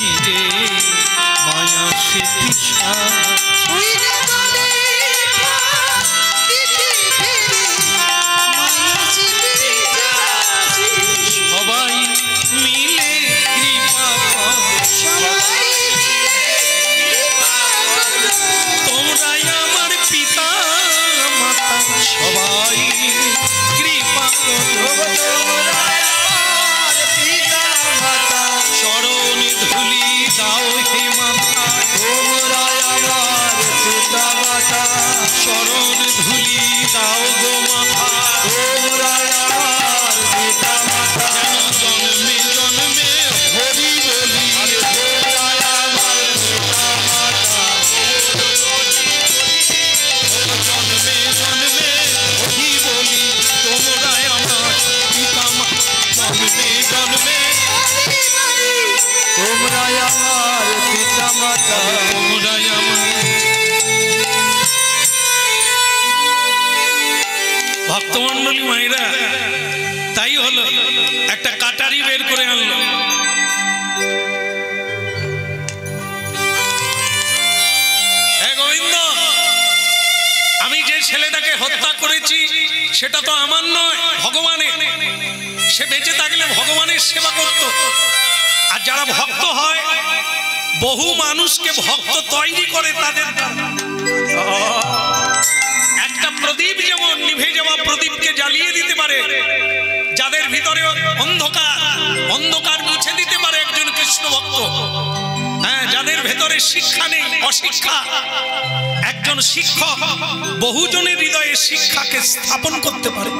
রে মায়া সে সবাই মিলে কৃপা তোমরাই আমার পিতা মাতা সবাই কৃপা চরণ ধুলি দাও হে মাতা তোমরাই আমার পিতা মাতা চরণ ধুলি দাও গো মাতা তোমরাই আমার পিতা মাতা জন্মে জন্মে হরি বলি তোমরাই আমার পিতা মাতা জন্মে জন্মে হরি বলি তোমরাই আমার পিতা মাতা জন্মে জন্মে তোমরাই আমার পিতা মাতা তোমরাই আমার ভক্তমণ্ডলী মায়েরা তাই হলো একটা কাটারি বের করে আনলো গোবিন্দ আমি যে ছেলেটাকে হত্যা করেছি সেটা তো আমার নয় ভগবানের সে বেঁচে থাকলে ভগবানের সেবা করত আর যারা ভক্ত হয় বহু মানুষকে ভক্ত তৈরি করে তাদের একটা প্রদীপ যেমন নিভে যাওয়া প্রদীপকে জ্বালিয়ে দিতে পারে যাদের ভিতরে অন্ধকার মুছে দিতে পারে একজন কৃষ্ণ ভক্ত হ্যাঁ যাদের ভেতরে শিক্ষা নেই অশিক্ষা একজন শিক্ষক বহুজনের হৃদয়ে শিক্ষাকে স্থাপন করতে পারে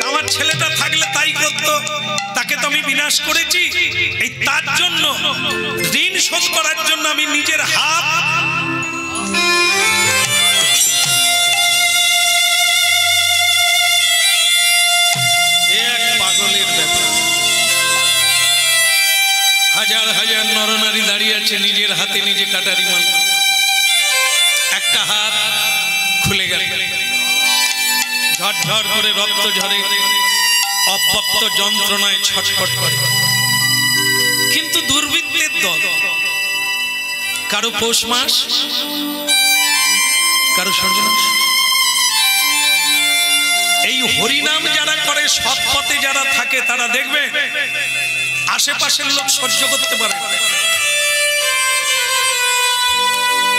আমার ছেলেটা থাকলে তাই করত তাকে তো আমি বিনাশ করেছি এই তার জন্য ঋণ শোধ করার জন্য আমি নিজের হাত এক পাগলের ব্যাপার হাজার হাজার নরনারী দাঁড়িয়ে আছে নিজের হাতে নিজে কাটারি মাল একটা হাত খুলে গেল ঝরঝর করে রক্ত ঝরে অব্যক্ত যন্ত্রণায় ছটফট করে কিন্তু দুর্বৃত্তের দল কারো পৌষ মাস কারো সর্বনাশ এই হরিনাম যারা করে সৎ পথে যারা থাকে তারা দেখবে আশেপাশের লোক সহ্য করতে পারে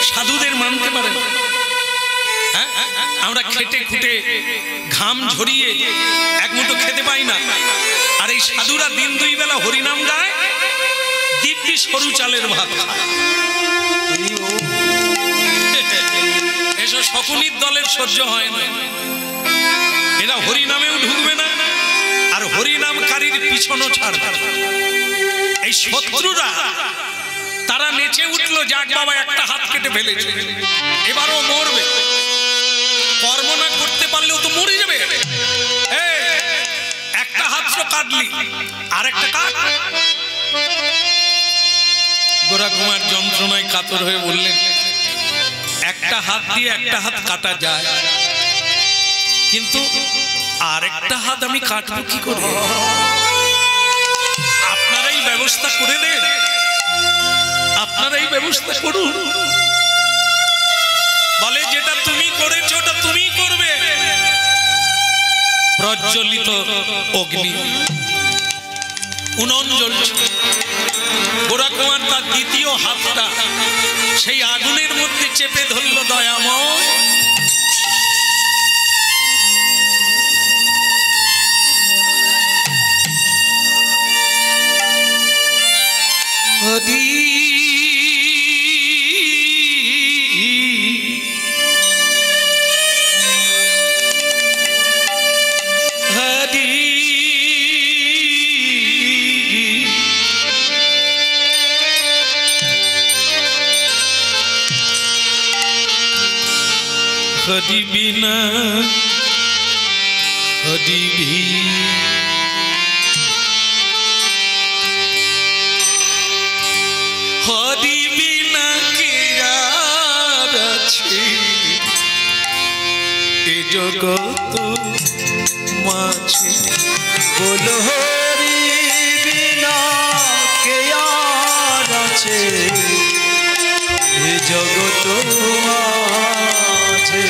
সাধুদের মানতে পারে আমরা খেটে খুটে ঘাম ঝরিয়ে এক মুঠো খেতে পাই না আর এই সাধুরা দিন দুই বেলা হরিনাম গায় দিব্যি সরু চালের ভাত এসব শকুনির দলের সহ্য হয় না এরা হরিনামেও ঢুকবে না আর হরিনামকারীর পিছনও ছাড়বে এই শত্রুরা তারা নেচে উঠলো যাক বাবা একটা হাত কেটে ফেলেছে এবারও মরবে কর্ম না করতে পারলেও তো মরে যাবে একটা হাত তো কাটলি আর একটা কাট গোরা কুমার যন্ত্রণায় কাতর হয়ে বললেন একটা হাত দিয়ে একটা হাত কাটা যায় কিন্তু আর একটা হাত আমি কাটবো কি করে আপনারাই ব্যবস্থা করে দেন আপনারাই ব্যবস্থা করুন বলে যেটা তুমি করেছো ওটা তুমি করবে প্রজ্বলিত অগ্নি উনুন জ্বলছে গোরা কুমার তার দ্বিতীয় হাতটা সেই আগুনের মধ্যে চেপে ধরল দয়াময় হরি হরি হরি বিনা হরি ভি হরি বিনা কে আর আছে এ জগত মাঝে বল হরি বিনা কে আর আছে এ জগৎ মাঝে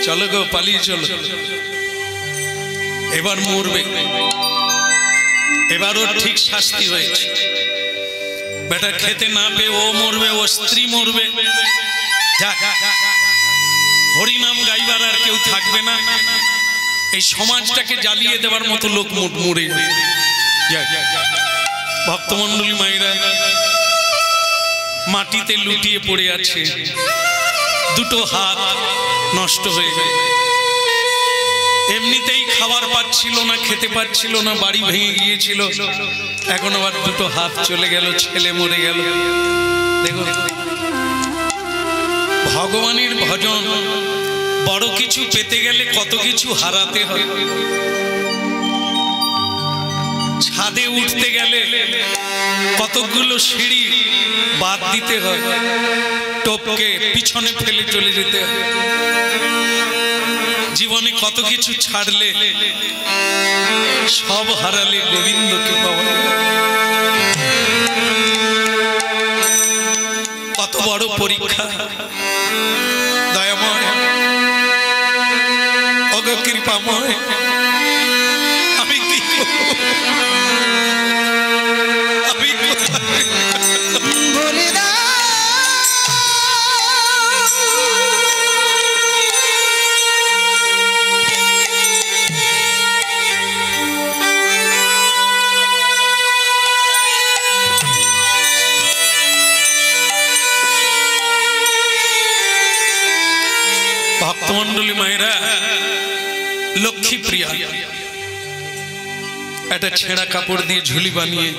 চলো গো পালিয়ে চলো এবার মরবে এবার ওর ঠিক শাস্তি হয়েছে বেটা খেতে না পেয়ে ও মরবে ও স্ত্রী মরবে হরিনাম গাইবার আর কেউ থাকবে না এই সমাজটাকে জ্বালিয়ে দেওয়ার মতো লোক মরে ভক্তমণ্ডলী মায়েরা মাটিতে লুটিয়ে পড়ে আছে দুটো হাত নষ্ট হয়ে গেল এমনিতেই খাবার পাচ্ছিল না খেতে পাচ্ছিল না বাড়ি ভেঙে গিয়েছিল এখন আবার দুটো হাত চলে গেল ছেলে মরে গেল দেখো ভগবানের ভজন বড় কিছু পেতে গেলে কত কিছু হারাতে হয় ছাদে উঠতে গেলে কতগুলো সিঁড়ি বাদ দিতে হয় টপকে পিছনে ফেলে চলে যেতে হয় জীবনে কত কিছু ছাড়লে সব হারালে গোবিন্দকে পাওয়া কত বড় পরীক্ষা। দয়াময় অগ কৃপাময়, আমি কি আমি বলে দাও ভক্তমন্ডলী মায়েরা, লক্ষ্মী প্রিয়া একটা ছেঁড়া কাপড় দিয়ে ঝুলি বানিয়ে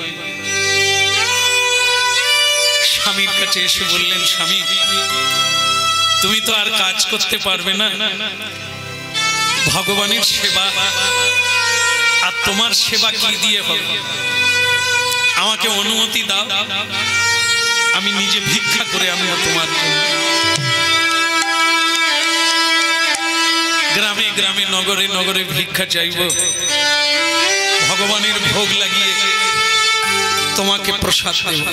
স্বামীর কাছে এসে বললেন, স্বামী তুমি তো আর কাজ করতে পারবে না, ভগবানের সেবা আর তোমার সেবা কি দিয়ে হবে, আমাকে অনুমতি দাও, আমি নিজে ভিক্ষা করে আনবো তোমার জন্য। গ্রামে গ্রামে নগরে নগরে ভিক্ষা চাইব, ভগবানের ভোগ লাগিয়ে তোমাকে প্রসাদ দেব।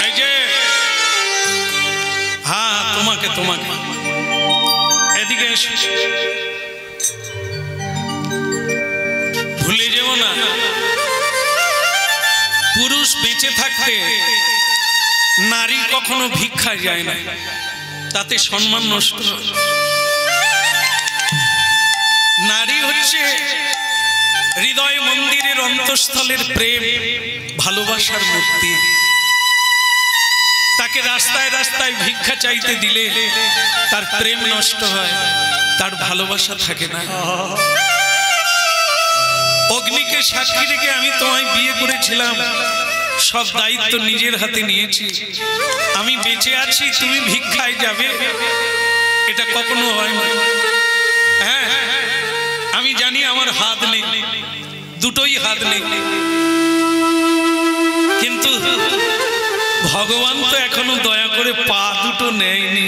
এই যে হ্যাঁ, তোমাকে তোমাকে এদিকে এসো, ভুলে যেও না পুরুষ বেঁচে থাকতে নারী কখনো ভিক্ষা যায় না, তাতে সম্মান নষ্ট। নারী হচ্ছে হৃদয় মন্দিরের অন্তঃস্থলের প্রেম ভালোবাসার মূর্তি। তাকে রাস্তায় রাস্তায় ভিক্ষা চাইতে দিলে তার প্রেম নষ্ট হয়, তার ভালোবাসা থাকে না। অগ্নিকে সাক্ষী রেখে আমি তোমায় বিয়ে করেছিলাম, সব দায়িত্ব নিজের হাতে নিয়েছি, আমি বেঁচে আছি, তুমি ভিক্ষায় যাবে, এটা কখনো হয় না। হ্যাঁ, আমি জানি আমার হাত নেই, দুটোই হাত নেই, কিন্তু ভগবান তো এখনো দয়া করে পা দুটো নেয়নি।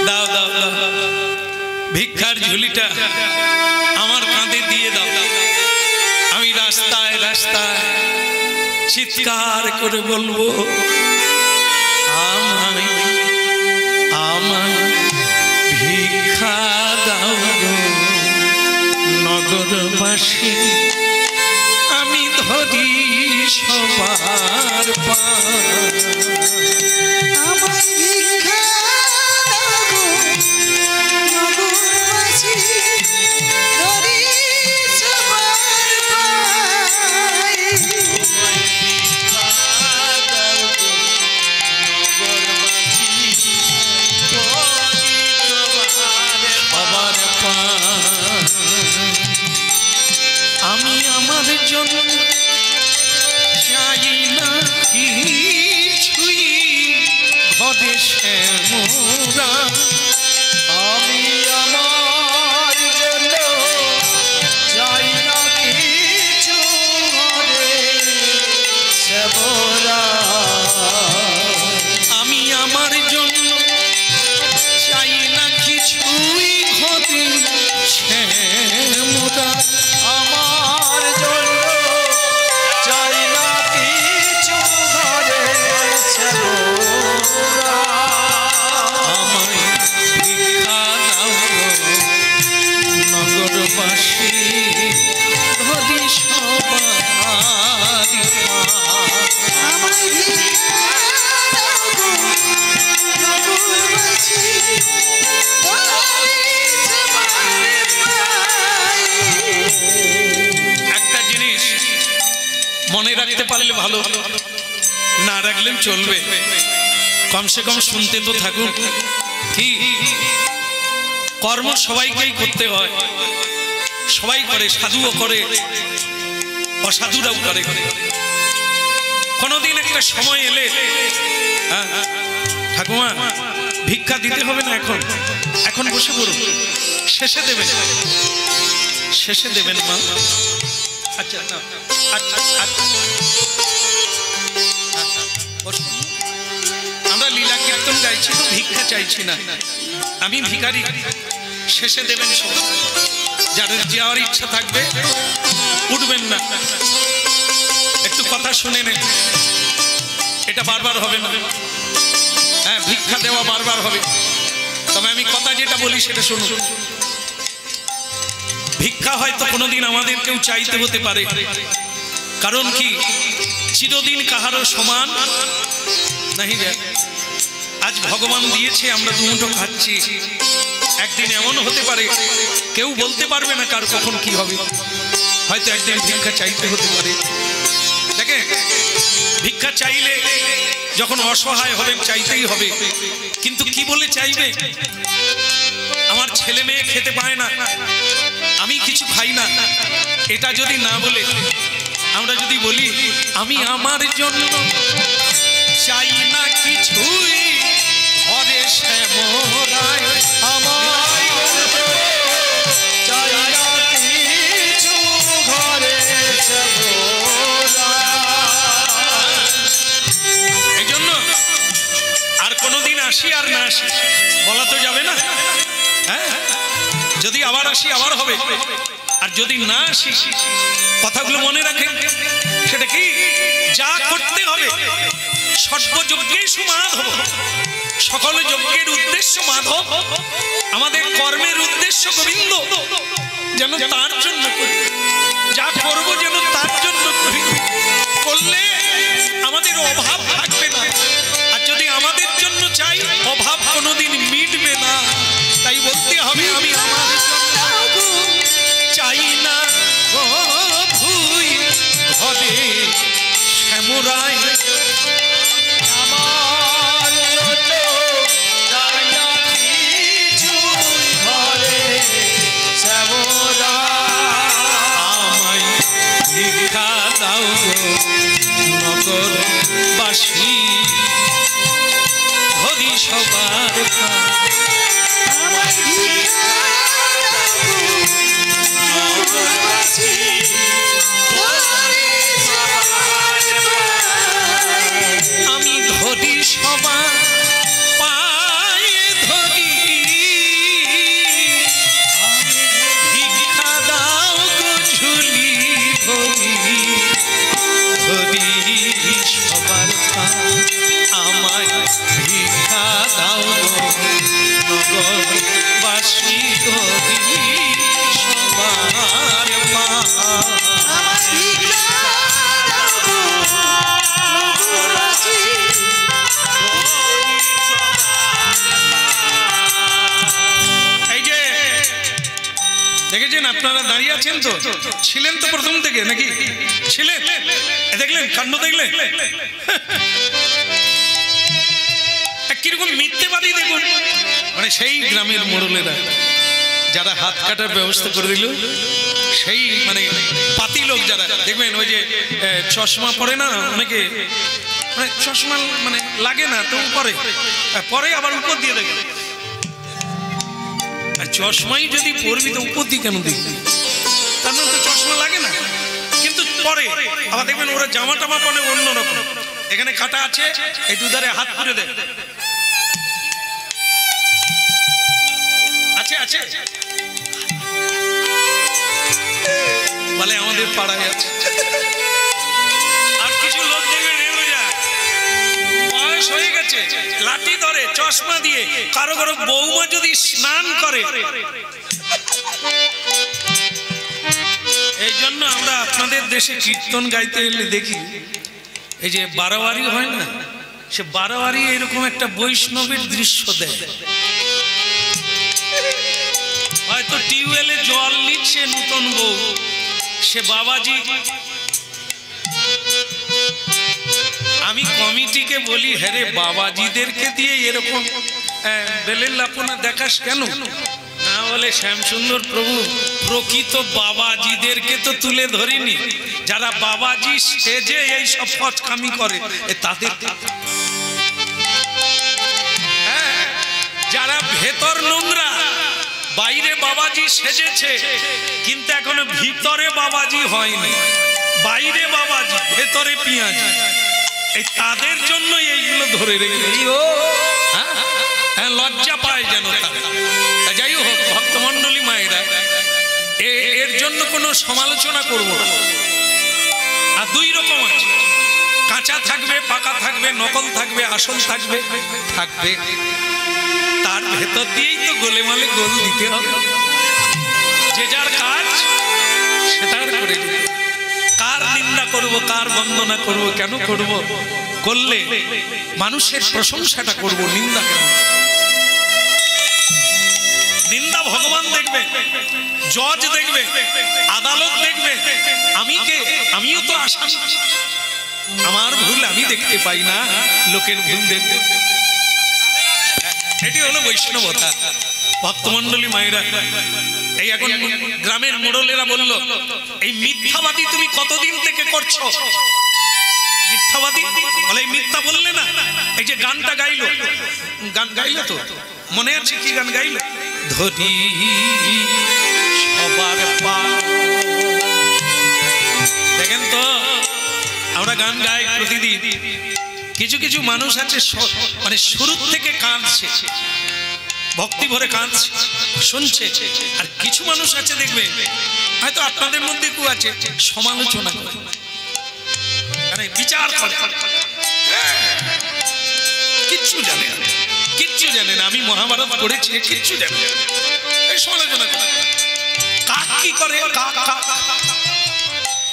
দাও দাও দাও, ভিক্ষার ঝুলিটা আমার কাঁধে দিয়ে দাও, আমি রাস্তায় রাস্তায় চিৎকার করে বলবো, আমায় আমায় ভিক্ষা দাও গো নগরবাসী, আমি ধরি সবার পায়। আমায় ভিক্ষা দাও গো নগরবাসী, ধরি সবার পায়। আমি আমার জন্য চাই না কিছুই, ঘরে শ্যামরা, আমি আমার জন্য চাই না কিছু, ঘরে শ্যামরা, আমি আমার জন্য চাই না কিছুই, ঘরে শ্যামরা, আমার জন্য চাই না কিছু, ঘরে শ্যামরা, আমায় ভিক্ষা দাও নগরবাসী, ধরি সবার পায়। আমায় ভিক্ষা দাও গো নগরবাসী, ধরি সবার পায়। একটা জিনিস মনে রাখতে পারলে ভালো, না রাখলেও চলবে, কমসে কম শুনতে তো থাকুন। কি কর্ম সবাইকেই করতে হয়, সবাই করে, সাধুও করে, অসাধুরাও করে। কোনোদিন একটা সময় এলে, হ্যাঁ ঠাকুমা ভিক্ষা দিতে হবে না, এখন এখন বসে পড়ুন, শেষে দেবেন, শেষে দেবেন মা। আচ্ছা আচ্ছা আচ্ছা, আমরা লীলা কীর্তন গাইছি তো ভিক্ষা চাইছি না, আমি ভিখারি, শেষে দেবেন সব। যাদের যাওয়ার ইচ্ছা থাকবে উঠবেন না, একটু কথা শুনে নেন। এটা বারবার হবে না, হ্যাঁ ভিক্ষা দেওয়া বারবার হবে, তবে আমি কথা যেটা বলি সেটা শুনুন। ভিক্ষা হয়তো কোনোদিন আমাদের কেউ চাইতে হতে পারে, কারণ কি চিরদিন কাহারও সমান নাহি রে। আজ ভগবান দিয়েছে, আমরা দুমুঠো খাচ্ছি, একদিন এমন হতে পারে কেউ বলতে পারবে না কার কখন কি হবে, হয়তো একদিন ভিক্ষা চাইতে হতে পারে। দেখে ভিক্ষা চাইলে যখন অসহায় হবেন চাইতেই হবে, কিন্তু কি বলে চাইবে? আমার ছেলে মেয়ে খেতে পায় না, আমি কিছু খাই না, এটা যদি না বলে আমরা যদি বলি আমি আমার জন্য চাই না কিছুই, ঘরে শ্যামরায় আমার চাই না কিছু, ঘরে এই জন্য আর কোনোদিন আসি আর না আসি বলা তো যাবে না। হ্যাঁ, যদি আবার আসি আবার হবে, আর যদি না আসি কথাগুলো মনে রাখেন। সেটা কি? যা করতে হবে সর্বযজ্ঞেষু মাধব, সকল যজ্ঞের উদ্দেশ্য মাধব, আমাদের কর্মের উদ্দেশ্য গোবিন্দ, যেন তার জন্য করি, যা করব যেন তার জন্য করি, করলে আমাদের অভাব থাকবে না। আর যদি আমাদের জন্য চাই অভাব কোনোদিন মিটবে না। তাই বলতে হবে আমি আমার জন্য চাই না ভুই, ঘরে শ্যামরায় আমার জন্য চাই না কিছু, ঘরে আমায় ভিক্ষা দাও গো নগরবাসী, ধরি সবার আমি ধরি সবার পায়ে ধরি, ভিক্ষা দাও গো ঝুলি ধরি, ধরি সবার পায়ে, আমায় ভিক্ষা দাও গো নগরবাসী, ধরি সবার পায়ে। এই যে দেখেছেন আপনারা দাঁড়িয়ে আছেন তো, ছিলেন তো প্রথম থেকে নাকি ছিলেন? দেখলেন কাণ্ড, দেখলেন কিরকম মিথ্যেবাদী দেখুন। মানে সেই গ্রামের মোড়লেরা যারা হাত কাটার ব্যবস্থা করে দিল, সেই মানে পাতি লোক যারা দেখবেন ওই যে চশমা পরে না অনেকে, মানে চশমা মানে লাগে না তো পরে পরে আবার উপর দিয়ে দেখে, আর চশমাই যদি পরবি তো উপর দিয়ে কেন দেখবি? তার মানে তো চশমা লাগে না, কিন্তু পরে আবার দেখবেন ওরা জামা টামা পরে অন্যরকম, এখানে কাটা আছে এই দুধারে হাত পুরে দেয়, আছে আছে বলে আমাদের পাড়ায় আছে। আর কিছু লোক দেখবেন বয়স হয়ে গেছে, লাঠি ধরে চশমা দিয়ে, কারো কারো বৌমা যদি স্নান করে। এই জন্য আমরা আপনাদের দেশে কীর্তন গাইতে এলে দেখি এই যে বারোয়ারি হয় না, সে বারোয়ারি এরকম একটা বৈষ্ণবের দৃশ্য দেয়। হয়তো টিউবওয়েলে জল নিচ্ছে নতুন বউ, সে বাবাজি, আমি কমিটিকে বলি হ্যাঁ রে বাবাজিদেরকে দিয়ে এরকম বেলের লাপনা দেখাস কেন? না বলে শ্যামসুন্দর প্রভু প্রকৃত বাবাজিদেরকে তো তুলে ধরিনি, যারা বাবাজি সেজে এই সব ফচকামি করে তাদের, হ্যাঁ যারা ভেতর নোংরা, বাইরে বাবাজি সেজেছে কিন্তু এখনো ভিতরে বাবাজি হয়নি, বাইরে বাবাজি ভেতরে পিঁয়াজি, এই তাদের জন্য এইগুলো ধরে রেখেছি। লজ্জা পায় যেন তারা। যাই হোক ভক্তমন্ডলী কোনো সমালোচনা করব না। আর দুই রকম আছে, কাঁচা থাকবে, পাকা থাকবে, নকল থাকবে, আসল থাকবে, থাকবে। তার ভেতর দিয়েই তো গোলেমালে গোল দিতে হবে। যে যার কাজ সেটার করে দিতে। কার নিন্দা করব, কার বন্দনা করব, কেন করব? করলে মানুষের প্রশংসাটা করব, নিন্দা কেন? নিন্দা ভগবান দেখবে, জজ দেখবে, আদালত দেখবে। আমি কে? আমিও তো আসামি। আমার ভুল আমি দেখতে পাই না, লোকের ভুল দেখবে। এটি হলো বৈষ্ণবতা। ভক্তমণ্ডলী মায়েরা, এই এখন গ্রামের মোড়লেরা বলল, এই মিথ্যাবাদী তুমি কতদিন থেকে করছো? মিথ্যাবাদী বলে, এই মিথ্যা বললে না। এই যে গানটা গাইলো, গান গাইলো তো মনে আছে? কি গান গাইলো? ধরি সবার পা। দেখেন তো, আমরা গান গাই প্রতিদিন। কিছু কিছু মানুষ আছে মানে শুরু থেকে কাঁদছে, ভক্তি ভরে কাঁদছে, শুনছে। আর কিছু মানুষ আছে দেখবে, হয়তো আপনাদের মধ্যে কেউ আছে, সমালোচনা করে, মানে বিচার করে, কিচ্ছু জানে না, কিচ্ছু জানে না। আমি মহাভারত পড়েছি, কিচ্ছু জানে না, এই সমালোচনা করে। কাক কি করে?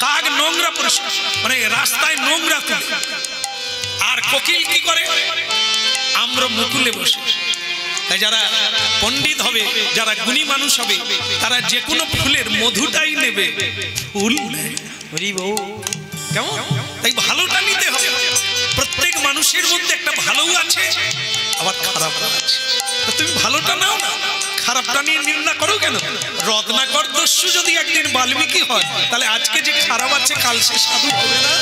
কাক নোংরা পরিষ্কার, মানে রাস্তায় নোংরা তুলে। আর কোকিল কি করে? আমরা মুকুলে বসে। তাই যারা পণ্ডিত হবে, যারা গুণী মানুষ হবে, তারা যে কোনো ফুলের মধুটাই নেবে। ফুল কেমন? তাই ভালোটা নিতে হবে। প্রত্যেক মানুষের মধ্যে একটা ভালো আছে, আবার খারাপ আছে। তুমি ভালোটা নাও না, খারাপটা নিয়ে নিন্দা করো কেন? রত্নাকর দস্যু যদি একদিন বাল্মীকি হয়, তাহলে আজকে যে খারাপ আছে কাল সে সাধু হবে না?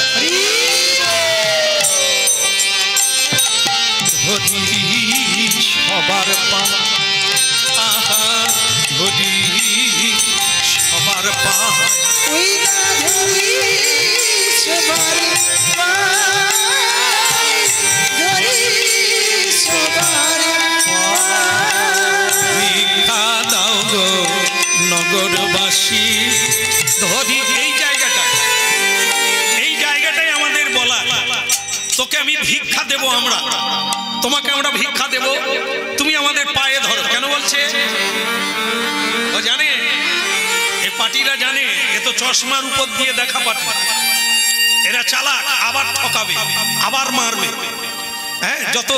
সবার পা, আহা ধরি সবার পা, ওই না ধরি সবার পায়, ধরি সবার পায়। ভিক্ষা দাও গো নগরবাসী। ধরি এই জায়গাটাই আমাদের বলা, তোকে আমি ভিক্ষা দেব, আমরা তোমাকে আমরা ভিক্ষা দেব, তুমি আমাদের পায়ে ধরো। কেন বলছে? ও জানে, এ পার্টিরা জানে, এ তো চশমার উপর দিয়ে দেখা পার্টি। এরা চালাক, আবার ঠকাবে, আবার মারবে। হ্যাঁ, যত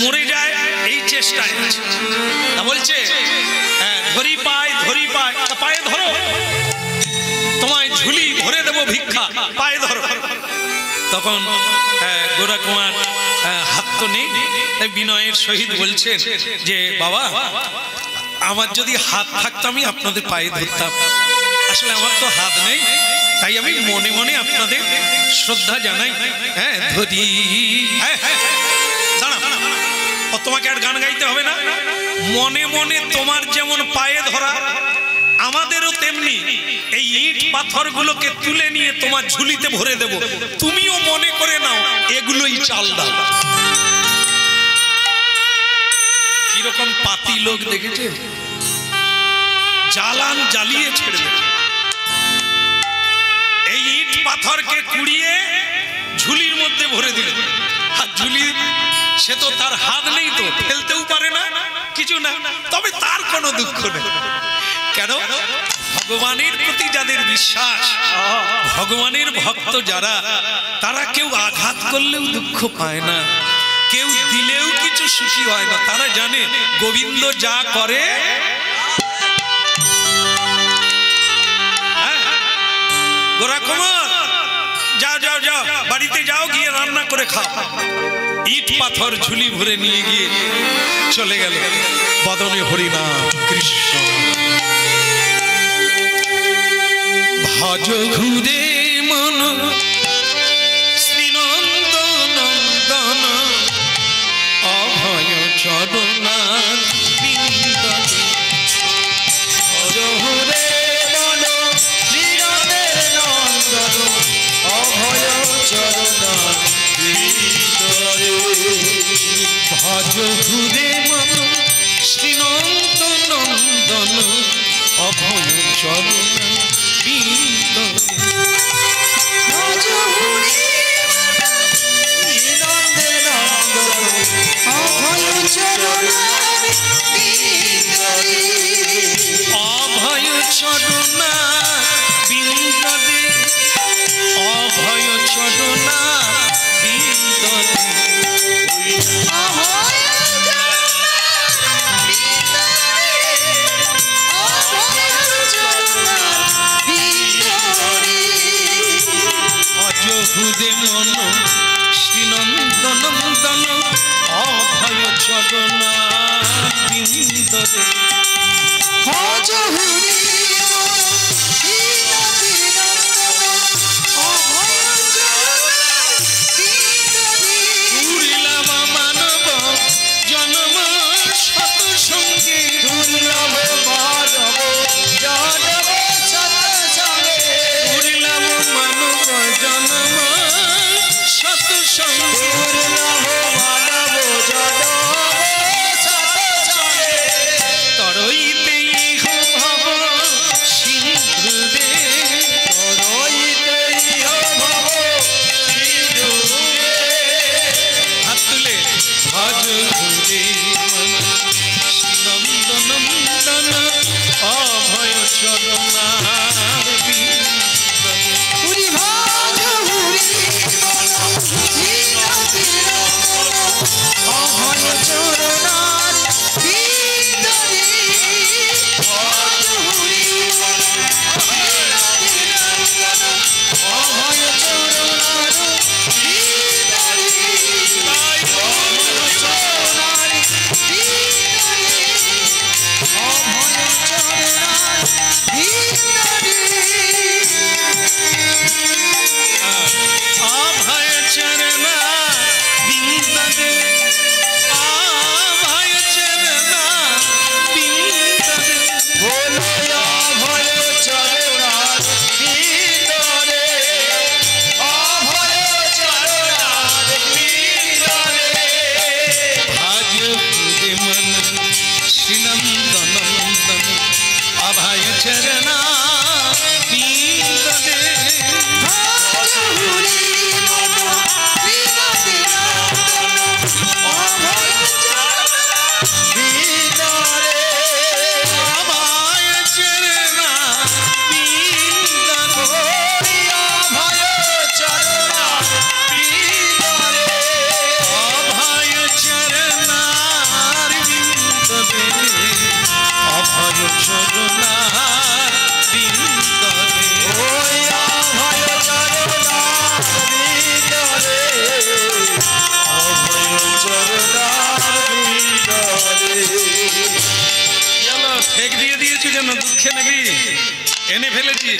মরে যায় এই চেষ্টায়। তা বলছে ধরি পায়, ধরি পায়, পায়ে ধরো, তোমায় ঝুলি ভরে দেবো ভিক্ষা, পায়ে ধরো। তখন গোরা কুমার হাত তো নেই, তাই বিনয়ের সহিত বলছেন যে বাবা, আমার যদি হাত থাকতো আমি আপনাদের পায়ে ধরতাম। আসলে আমার তো হাত নেই, তাই আমি মনে মনে আপনাদের শ্রদ্ধা জানাই। হ্যাঁ ধরি, দাঁড়া, তোমাকে আর গান গাইতে হবে না। মনে মনে তোমার যেমন পায়ে ধরা, আমাদেরও তেমনি এই ইট পাথরগুলোকে তুলে নিয়ে তোমার ঝুলিতে ভরে দেব। তুমিও মনে করে নাও এগুলোই চাল দাও। কিরকম পাতি লোক দেখেছে, জ্বালান জ্বালিয়ে ছেড়ে দেবে। এই ইট পাথরকে কুড়িয়ে ঝুলির মধ্যে ভরে দিল। আর ঝুলি, সে তো তার হাত নেই, তো ফেলতেও পারে না, কিছু না। তবে তার কোনো দুঃখ নেই। কেন? ভগবানের প্রতি যাদের বিশ্বাস, ভগবানের ভক্ত যারা, তারা কেউ আঘাত করলেও দুঃখ পায় না, কেউ দিলেও কিছু সুখী হয় না। তারা জানে গোবিন্দ যা করে, গোরা কুমার যাও যাও যাও, বাড়িতে যাও, গিয়ে রান্না করে খাও। ইট পাথর ঝুলি ভরে নিয়ে গিয়ে চলে গেল। বদনে হরিনাম কৃষ্ণ। ভজ ঘুরে মন শ্রীনন্দ নন্দন, অভয় চরণার বিন্দনে। ভজ ঘুরে মন শ্রীনন্দের নন্দন, অভয় চরণার বিন্দনে। ভজ ঘুরে মন শ্রীনন্দ নন্দন, অভয় চরণার মন শ্রীনন্দন নন্দন অভয় চরণা বিন্দরে ভজ হরি মন শ্রীনাথের নন্দন অভয় চরণার বিন্দরে দুর্লভ মানব জন্ম শত সঙ্গে দুর্লভ মানব জনম সৎসঙ্গে দুর্লভ মানব জন্ম শত সঙ্গে দুর্লভ মানব জনম সৎসঙ্গে তরইতে ইহ ভব সিন্ধুরে তরইতে ইহ ভব সিন্ধুরে হাত তুলে ভজ ঘুরে শ্রীনন্দন নন্দন অভয় চরণার বিন্দরে হরি ভজ হরি মন শ্রীনাথের নন্দন অভয় চরণার বিন্দরে ভজ হরি মন শ্রীনাথের নন্দন অভয় চরণার বিন্দরে অভয় চরণার বিন্দরে অভয় চরণার বিন্দরে अभय चरना बिंदरे अभय चरना बिंदरे बोलो अभय चरणार बिंदरे अभय चरणार बिंदरे भाज पूरे मन श्रीनंदन नंदन अभय चरना बिंदरे ভজ হরি মন শ্রীনাথের নন্দন অভয় চরণার बिंदरे अभय चरना बिंदरे बोलो अभय चरणार बिंदरे अभय चरनार बिंदरे अभय चरनार बिंदरे ओय अभय चरणार बिंदरे अभय चरणार बिंदरे চলো ঠেক দিয়ে দিয়েছি যেন দুঃখে নাকি এনে ফেলেছি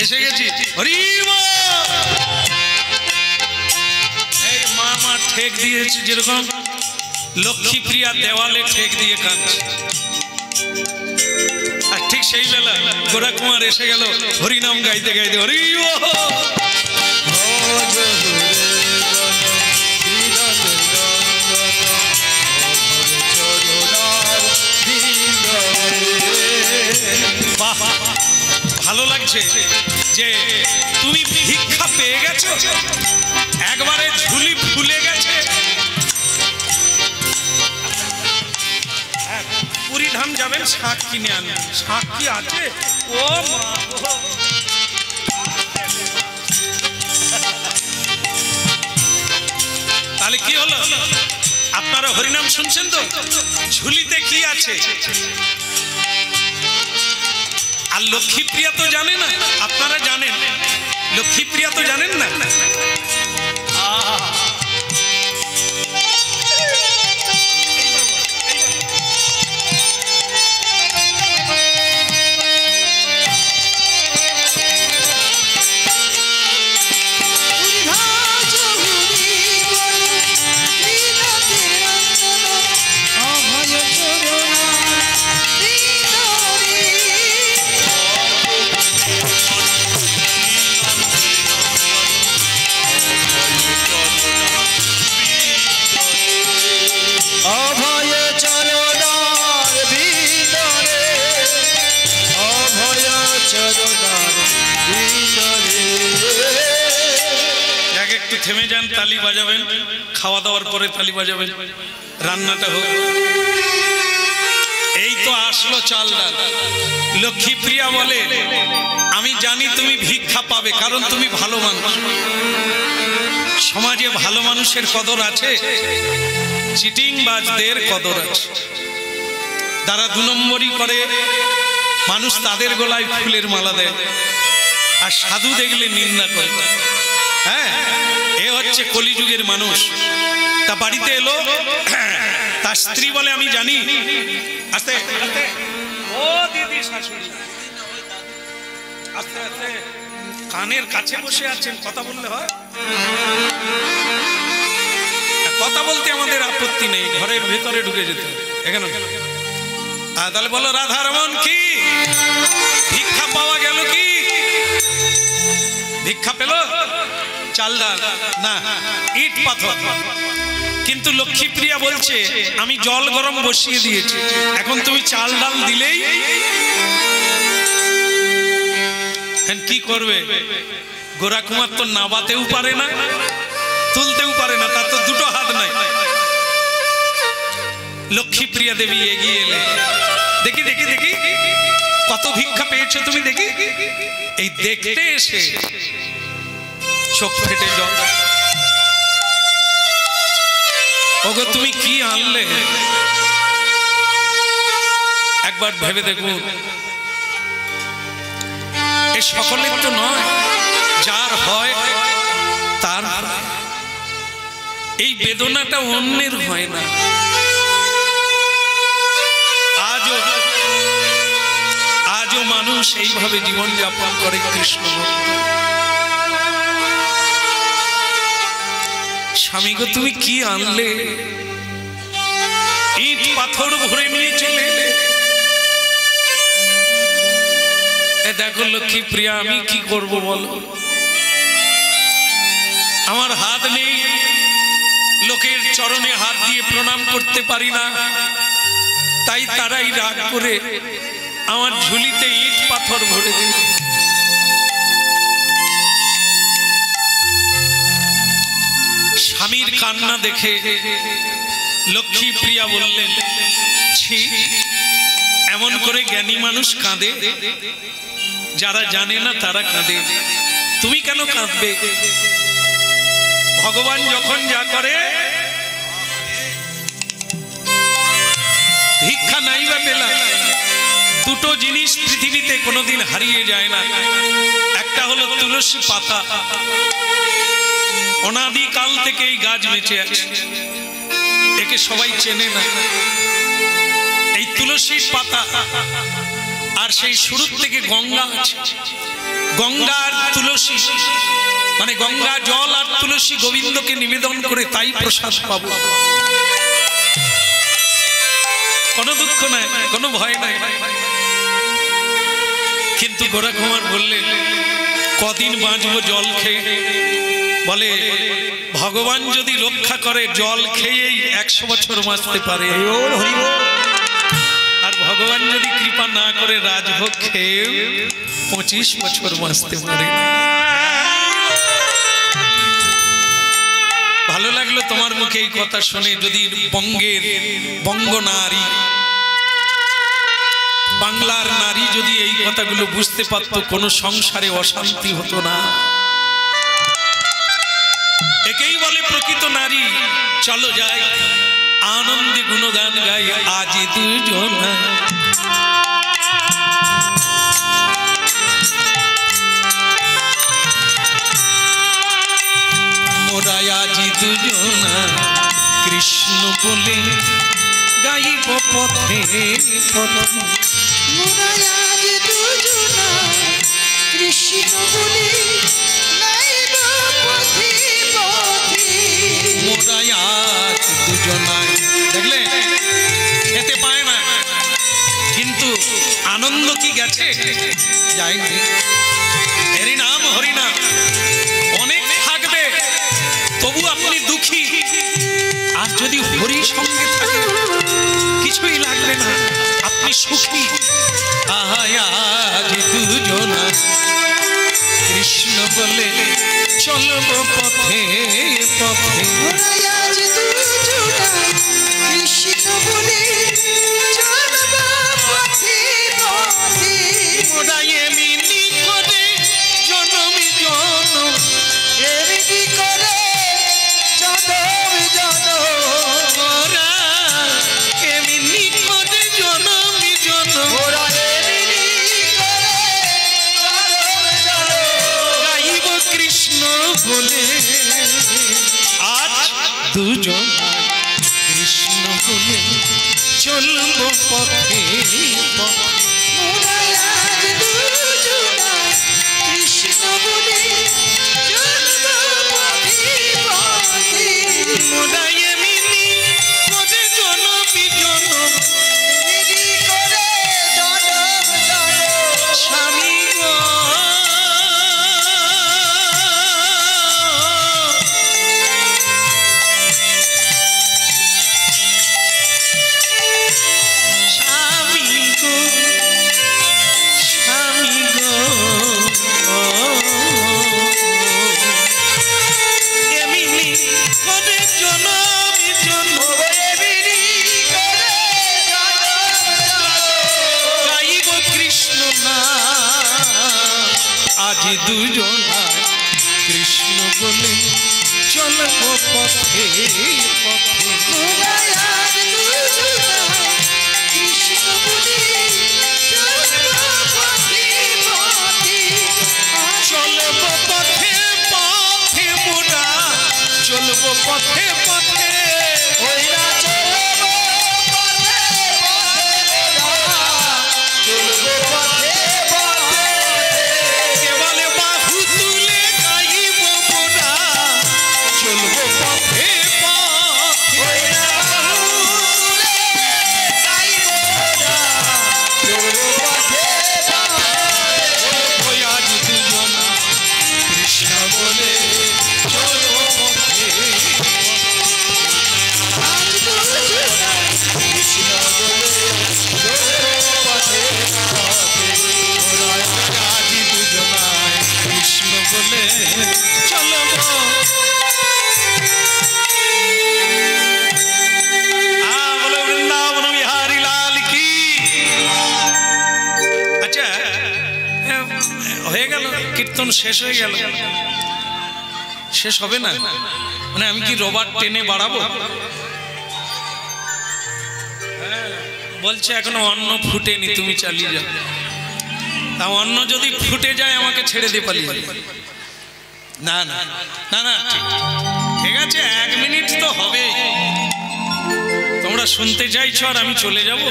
এসে গেছি হরি বল। এই মা মা ঠেক দিয়েছি যেরকম লক্ষ্মী প্রিয়া দেওয়ালে ঠেক দিয়ে কাঁদছে আর ঠিক সেই বেলা গোরা কুমার এসে গেল হরিনাম গাইতে গাইতে হরি বল। ভজ হরে বন শ্রীনাথের নন্দন অভয় চরণার বিন্দরে বাহ ভালো লাগছে যে তুমি ভিক্ষা পেয়ে গেছো একবারে ঝুলি ফুলে গেছে পুরী ধাম যাবেন শাক কিনে আনবেন শাক কি আছে ও মা গো। তাহলে কি হলো আপনারা হরিনাম শুনছেন তো ঝুলিতে কি আছে আর লক্ষ্মীপ্রিয়া তো জানে না আপনারা জানেন লক্ষ্মীপ্রিয়া তো জানেন না হরি ভজ হরি মন শ্রীনাথের নন্দন অভয় চরণার বিন্দরে অভয় চরণার বিন্দরে অভয় চরণার বিন্দরে এক একটু থেমে যান তালি বাজাবেন খাওয়া দাওয়ার পরে তালি বাজাবেন রান্নাটা হোক এই তো আসলো চাল ডাল লক্ষ্মীপ্রিয়া বলে আমি জানি তুমি ভিক্ষা পাবে কারণ তুমি ভালো মানুষ সমাজে ভালো মানুষের কদর আছে চিটিংবাজদের কদর আছে তারা দু নম্বরই করে মানুষ তাদের গলায় ফুলের মালা দেয় আর সাধু দেখলে নিন্দা করে হ্যাঁ, এ হচ্ছে কলিযুগের মানুষ। তা বাড়িতে এলো, তার স্ত্রী বলে আমি জানি। আস্তে আস্তে, ও দিদি শাশুড়ি, আস্তে আস্তে, কানের কাছে বসে আছেন, কথা বললে হয়? কথা বলতে আমাদের আপত্তি নেই, ঘরের ভেতরে ঢুকে যেতে। এখানে তাহলে বলো রাধারমন কি ভিক্ষা পাওয়া গেল? কি ভিক্ষা পেল? চাল ডাল না, ইট পাথর। কিন্তু লক্ষ্মীপ্রিয়া বলছে আমি জল গরম বসিয়ে দিয়েছি, এখন তুমি চাল ডাল দিলেই কি করবে? গোরা কুমার তো নাবাতেও পারে না, তুলতেও পারে না, তার তো দুটো হাত নাই। লক্ষ্মীপ্রিয়া দেবী এগিয়ে এলে, দেখি দেখি দেখি কত ভিক্ষা পেয়েছো তুমি, দেখি। এই দেখতে এসে চোখ ফেটে জল। ওগো তুমি কি আনলে একবার ভেবে দেখুন। এ সকলের তো নয়, যার হয় তার। এই বেদনাটা অন্যের হয় না। আজও মানুষ এইভাবে জীবন যাপন করে কৃষ্ণ ভক্ত। স্বামী গো তুমি কি আনলে? ইট পাথর ভরে নিয়ে চলে এলে। দেখো লক্ষ্মীপ্রিয়া, আমি কি করব বলো? আমার হাত নেই, লোকের চরণে হাত দিয়ে প্রণাম করতে পারি না, তাই তারাই রাগ করে আমার ঝুলিতে ইট পাথর ভরে দিল। স্বামীর কান্না দেখে লক্ষ্মীপ্রিয়া বললেন, ছি, এমন করে জ্ঞানী মানুষ কাঁদে? যারা জানে না তারা কাঁদে, তুমি কেন কাঁদবে? ভগবান যখন যা করে, ভিক্ষা নাই বা পেলা, দুটো জিনিস পৃথিবীতে কোনোদিন হারিয়ে যায় না। একটা হলো তুলসী পাতা, অনাদিকাল থেকে এই গাছ বেঁচে আছে, একে সবাই চেনে না। এই তুলসীর পাতা, আর সেই শুরু থেকে গঙ্গা আছে, গঙ্গা আর তুলসী, মানে গঙ্গা জল আর তুলসী গোবিন্দকে নিবেদন করে তাই প্রসাদ পাবো। কোনো দুঃখ নাই, কোনো ভয় নাই। কিন্তু গোরা কুমার বললেন, কদিন বাঁচবো জল খেয়ে? বলে ভগবান যদি রক্ষা করে জল খেয়েই 100 বছর বাঁচতে পারে, আর ভগবান যদি কৃপা না করে রাজভোগ খেয়ে 25 বছর বাঁচতে পারে। ভালো লাগলো তোমার মুখে এই কথা শুনে। যদি বঙ্গ নারী, বাংলার নারী যদি এই কথাগুলো বুঝতে পারত, কোনো সংসারে অশান্তি হতো না। একেই বলে প্রকৃত নারী। চলো যাই আনন্দে গুণগান গাই আজ দুজন, মোরা আজ দুজন কৃষ্ণ বলে গাইব পথে পথে। মোরা আজ দুজনা কৃষ্ণ বলে গাইব পথে পথে। মোরা আজ দুজনায়, দেখলে খেতে পায় না, কিন্তু আনন্দ কি গেছে? যায়নি। হরিনাম হরিনাম অনেক থাকবে, তবু আপনি দুঃখী। আর যদি হরি সঙ্গে থাকে কিছুই লাগবে না, আপনি সুখী। আজ দুজনা কৃষ্ণ বলে চলব পথে পথে। মোরা আজ দুজনা কৃষ্ণ বলে চলব পথে পথে। মোরা এমনি করে জনমি জনম, এমনি করে জনম জনম। মোরা এমনি করে জনমি জনম, মোরা এমনি করে জনম জনম। গাইব কৃষ্ণ বলে দুজনায় কৃষ্ণ বলে চলব পথে পথে। মোরা আজ দুজনায় কৃষ্ণ বলে চলব পথে পথে। মোরা এমনি করে জনম জনম এমনি করে জনম জনম স্বামী গো স্বামী গো স্বামী গো এমনি করে জনম জনম এমনি করে জনম জনম গাইব কৃষ্ণ নাম আজ দুজনায় কৃষ্ণ বলে চলব পথে পথে। মোরা আজ দুজনায় কৃষ্ণ বলে চলব পথে পথে। চলব পথে পথে মোরা চলব পথে পথে। ওইরা চলব পথে পথে চলব পথে পথে। কেবল বাহু তুলে গাইব মোরা চলব পথে পথে। ওইরা বাহু তুলে গাইব মোরা চলব পথে পথে। ওই আজ দুজনা কৃষ্ণ বলে চলব পথে আজ দুজনায় কৃষ্ণ বলে চলব পথে পথে। আজ দুজনায় কৃষ্ণ বলে চলব। বলো বৃন্দাবন বিহারী লাল কি। আচ্ছা হয়ে গেল কীর্তন শেষ হয়ে গেল, শেষ হবে না মানে আমি কি রবার টেনে বাড়াবো? বলছে এখনো অন্ন ফুটেনি, তুমি চালিয়ে যাও। তা অন্ন যদি ফুটে যায় আমাকে ছেড়ে দিয়ে পালিয়ে যাবে। না না না না ঠিক আছে, 1 মিনিট তো হবে। তোমরা শুনতে চাইছো আর আমি চলে যাব?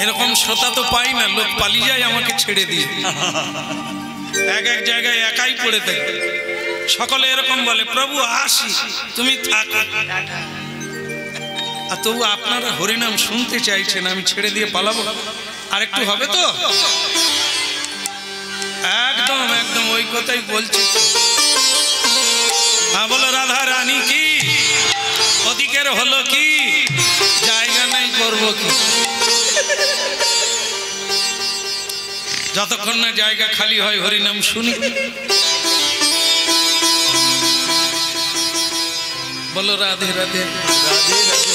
এরকম শ্রোতা তো পাই না, লোক পালিয়ে যায় আমাকে ছেড়ে দিয়ে। এক এক জায়গায় একাই পড়ে থাকে। সকলে এরকম বলে প্রভু আসি, তুমি থাকো। আর তবু আপনারা হরিনাম শুনতে চাইছেন, আমি ছেড়ে দিয়ে পালাবো? আর একটু হবে তো? একদম একদম ওই কথাই বলছি। হ্যাঁ বলো রাধা রানী কি, ওদিকের হলো কি, জায়গা নাই করবো কি? যতক্ষণ না জায়গা খালি হয় হরিনাম শুনি। বলো রাধে রাধে রাধে রাধে।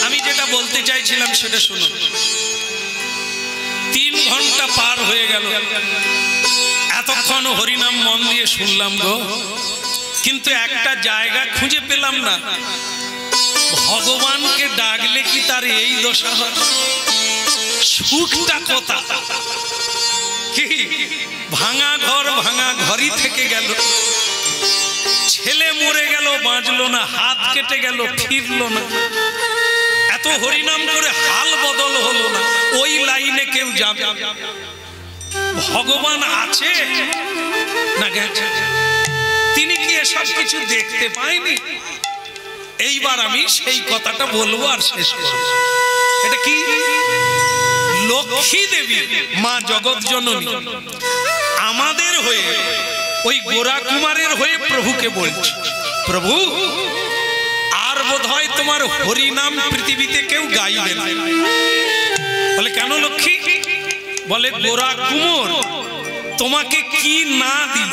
আমি যেটা বলতে চাইছিলাম সেটা শুনো। 3 ঘন্টা পার হয়ে গেল, এতক্ষণ হরিনাম মন দিয়ে শুনলাম গো, কিন্তু একটা জায়গা খুঁজে পেলাম না। ভগবানকে ডাকলে কি তার এই দশা হয়? সুখটা কোথা? কি ভাঙা ঘর ভাঙা ঘরই থেকে গেল, ছেলে মরে গেল বাঁচলো না, হাত কেটে গেল ফিরলো না, এত হরিনাম করে হাল বদল হলো না। ওই লাইনে কেউ যাবে? ভগবান আছে না গেছে? তিনি কি এসব কিছু দেখতে পায়নি? এইবার আমি সেই কথাটা বলবো আর শেষ করবো। এটা কি? লক্ষ্মী দেবী মা জগৎ জননী আমাদের হয়ে, ওই গোরা কুমারের হয়ে প্রভুকে বলছে, প্রভু আর বোধহয় তোমার হরিনাম পৃথিবীতে কেউ গাইবে না। বলে কেন লক্ষ্মী? বলে গোরা কুমার তোমাকে কি না দিল?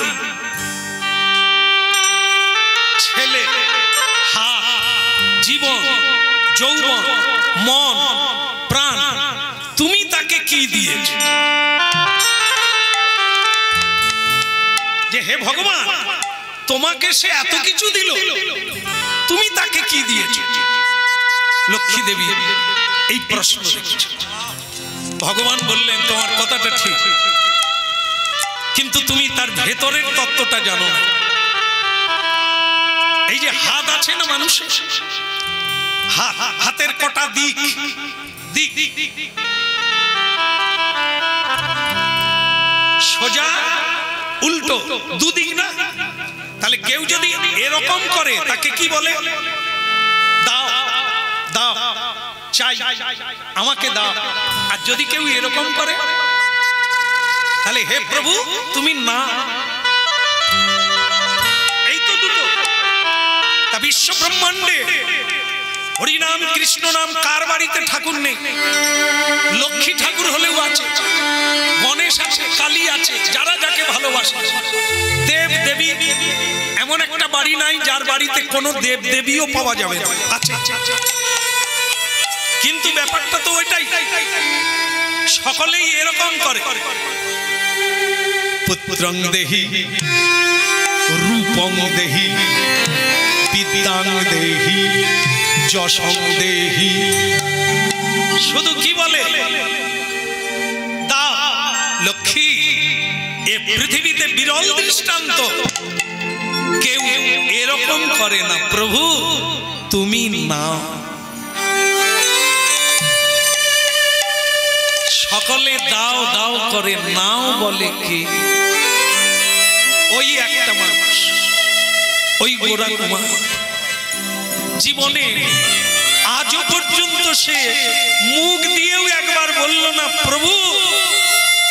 ছেলে, হাত, জীবন, যৌবন, মন, প্রাণ, তুমি তাকে কি দিয়েছ? যে হে ভগবান, তোমাকে সে এত কিছু দিল, তুমি তাকে কি দিয়েছ? লক্ষ্মী দেবী এই প্রশ্ন রেখেছে। ভগবান বললেন তোমার কথাটা ঠিক, কিন্তু তুমি তার ভেতরের তত্ত্বটা জানো না। এই যে হাত আছে না মানুষের, হাতের কটা দিক, দিক সোজা উল্টো দুদিক না? তাহলে কেউ যদি এরকম করে তাকে কি বলে? দাও দাও, চাই, আমাকে দাও। আর যদি কেউ এরকম করে তাহলে হে প্রভু তুমি না। এই তো দুটো। তা বিশ্ব ব্রহ্মাণ্ডে হরিনাম কৃষ্ণ নাম কার বাড়িতে ঠাকুর নেই? লক্ষ্মী ঠাকুর হলেও আছে, গণেশ আছে, কালী আছে, যারা যাকে ভালোবাসে। দেব দেবী এমন একটা বাড়ি নাই যার বাড়িতে কোনো দেব দেবীও পাওয়া যাবে না, আছে। কিন্তু ব্যাপারটা তো ওইটাই, সকলেই এরকম করে। পুত্রং দেহি রূপং দেহি বিদ্যাং দেহি যশং দেহি, শুধু কি বলে? দাও লক্ষ্মী। এ পৃথিবীতে বিরল দৃষ্টান্ত, কেউ এরকম করে না, প্রভু তুমি নাও। সকলে দাও দাও করে, নাও বলে কে? ওই একটা মানুষ, ওই গোরা কুমার। জীবনে আজও পর্যন্ত সে মুখ দিয়েও একবার বলল না প্রভু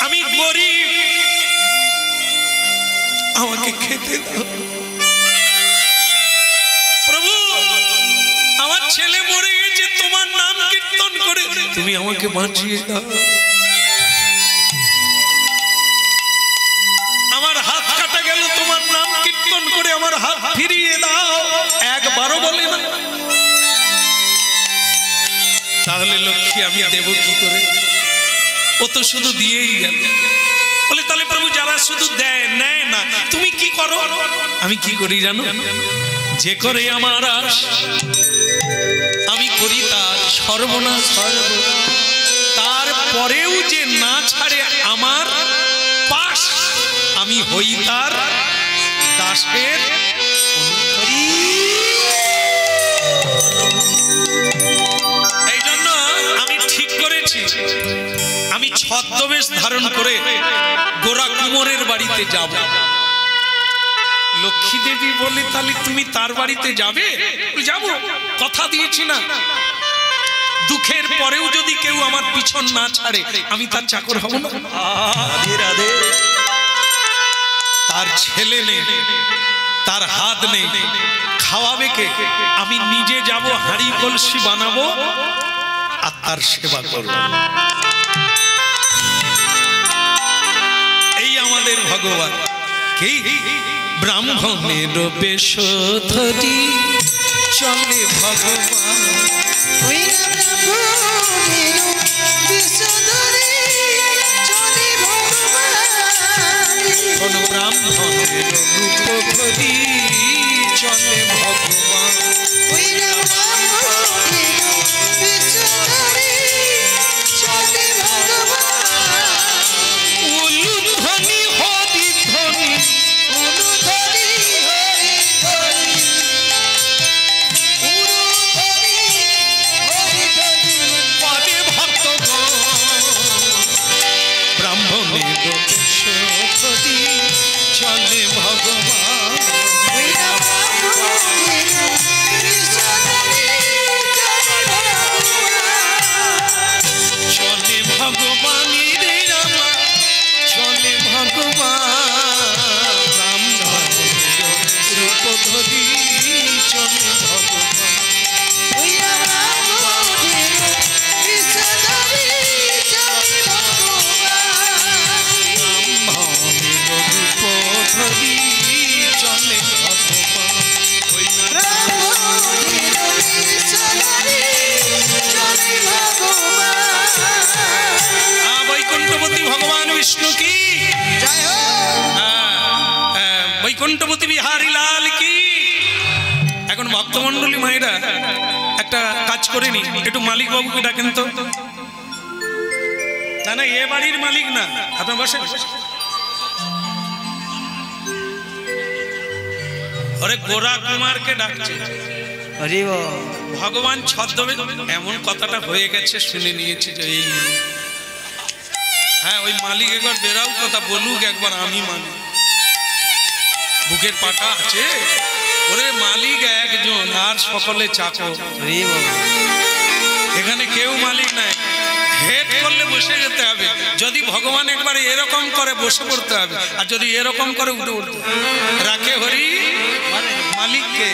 আমি গরিব, আমাকে খেতে দাও। প্রভু আমার ছেলে মরে গেছে, তোমার নাম কীর্তন করে তুমি আমাকে বাঁচিয়ে দাও। আমার হাত কাটা গেল, তোমার নাম কীর্তন করে আমার হাত ফিরিয়ে দাও, একবারও বলে না। তাহলে লক্ষ্মী আমি দেব কি করে? ও তো শুধু দিয়েই গেল। বলে তাহলে প্রভু যারা শুধু দেয় নেয় না, তুমি কি করো? আমি কি করি জানো? যে করে আমার আশ আমি করি তার সর্বনাশ। তারপরেও যে না ছাড়ে আমার পাশ, আমি হই তার দাসের অনুসারী। এই জন্য আমি ঠিক করেছি, আমি ছদ্মবেশ ধারণ করে গোরা কুমোরের বাড়িতে যাব। লক্ষ্মী দেবী বলে তাহলে তুমি তার বাড়িতে যাবে? যাব, কথা দিয়েছি না। দুঃখের পরেও যদি কেউ আমার পিছন না ছাড়ে আমি তার চাকর হব না? রাধে রাধে। তার ছেলে নেই, তার হাত নেই, খাওয়াবে কে? আমি নিজে যাব, হাঁড়ি কলসি বানাবো আর তার সেবা করব। এই আমাদের ভগবান। কি ব্রাহ্মণের বেশ ধরি চলে ভগবান, কোন ব্রাহ্মণের রূপ ধরি চলে ভগবান। চলে ভগবান, চলে ভগবানের রামা, চলে ভগবান। ব্রাহ্মণের রূপ ধরি চলে ভগবান। বৈকুণ্ঠপতি ভগবান বিষ্ণু কি জয় হোক। বৈকুণ্ঠপতি বিহারী লাল কি। এখন ভক্তমন্ডলী মায়েরা একটা কাজ করে নি, একটু মালিক বাবুকে ডাকেন তো। না না, এ বাড়ির মালিক না, আপনার বসেন। ওরে গোরা কুমারকে ডাকছে হরি বল। ভগবান ছদ্মবে এমন কথাটা হয়ে গেছে শুনে নিয়েছে যে এই হ্যাঁ ওই মালিক একবার বেরাও কথা বলুক একবার আমি মালিক বুকের পাটা আছে ওরে মালিক একজন আর সকলে চাকর হরি বল। এখানে কেউ মালিক নাই হেড করলে বসে যেতে হবে যদি ভগবান একবার এরকম করে বসে পড়তে হবে আর যদি এরকম করে উঠে উঠতে রাখে হরি মালিককে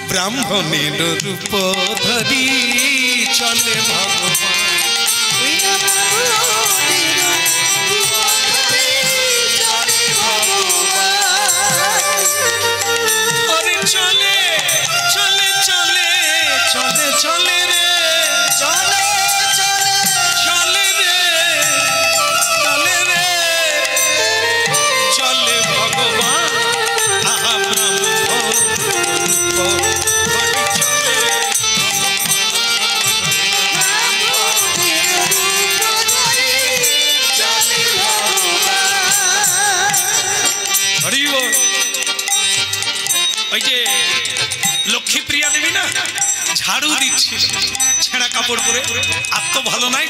ব্রাহ্মণের রূপ ধরি চলে ভগবান ওরে চলে চলে চলে চলে চলে রে চলে চলে চলে রে চলে রে চলে ভগবান আহা ওই যে লক্ষ্মীপ্রিয়া দেবী না ঝাড়ু দিচ্ছিল ছেঁড়া কাপড় পরে আর তো ভালো নাই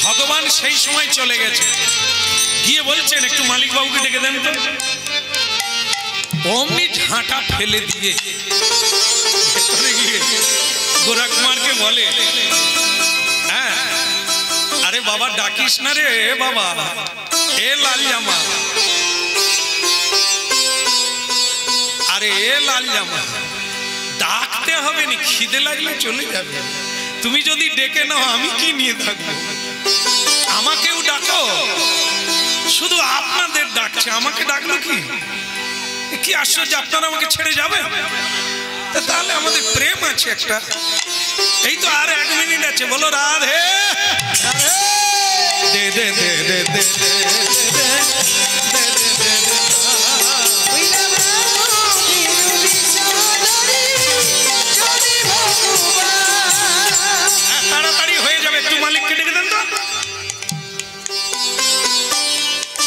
ভগবান সেই সময় চলে গেছে গিয়ে বলছেন একটু মালিক বাবুকে ডেকে দেন তো অমনি ঝাঁটা ফেলে দিয়ে ভেতরে গিয়ে গোরা কুমারকে বলে হ্যাঁ আরে বাবা ডাকিস না রে বাবা এ লাল জামা আরে এ লাল জামা ডাকতে হবে না খিদে লাগলে চলে যাবে তুমি যদি ডেকে নাও আমি কি নিয়ে থাকবো আমাকেও ডাকো শুধু আপনাদের ডাকছে আমাকে ডাকলো কি কি আশ্চর্য আপনারা আমাকে ছেড়ে যাবে তাহলে আমাদের প্রেম আছে একটা এই তো আর 1 মিনিট আছে বলো রাধে দে দে দে দে দে তাড়াতাড়ি হয়ে যাবে একটু মালিককে ডেকে দেন তো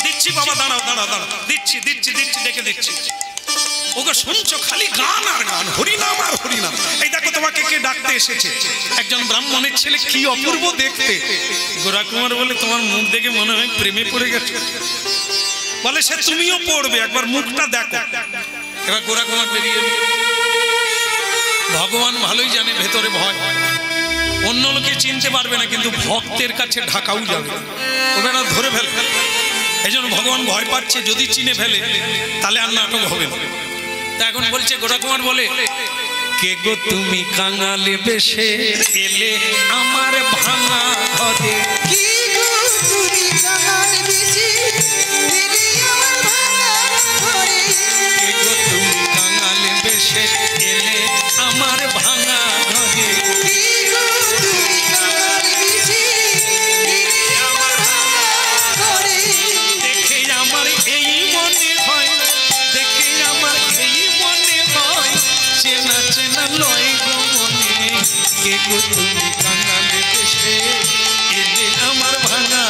দিচ্ছি বাবা দাঁড়াও দাঁড়াও দাঁড়াও দিচ্ছি দিচ্ছি দিচ্ছি ডেকে দিচ্ছি ওকে শুনছো খালি গান আর গান হরিনাম আর হরিনাম এই দেখো তোমাকে কে ডাকতে এসেছে একজন ব্রাহ্মণের ছেলে কি অপূর্ব দেখতে গোরা কুমার বলে তোমার মুখ দেখে মনে হয় প্রেমে পড়ে গেছে বলে সে তুমিও পড়বে একবার মুখটা দেখো এবার গোরা কুমার বেরিয়ে ভগবান ভালোই জানে ভেতরে ভয় অন্য লোকে চিনতে পারবে না কিন্তু ভক্তের কাছে ঢাকাও যাবে ওরা ধরে ফেলবে এই জন্য ভগবান ভয় পাচ্ছে যদি চিনে ফেলে তাহলে আর নাটক হবে না তা এখন বলছে গোরা কুমার বলে কে গো তুমি কাঙালে বেশে এলে আমার ভাঙা ঘরে কি গো তুমি কাঙালে বেশে এলে আমার ভাঙা ঘরে কে গো তুমি কাঙালে বেশে এলে আমার ভাঙা ঘরে কি গো তুমি কাঙালে বেশে এলে আমার ভাঙা ঘরে দেখে আমার এই মনে হয় দেখে আমার এই মনে হয় চেনা চেনা লয় গো মনে কে গো তুমি কাঙালে বেশে এলে আমার ভাঙা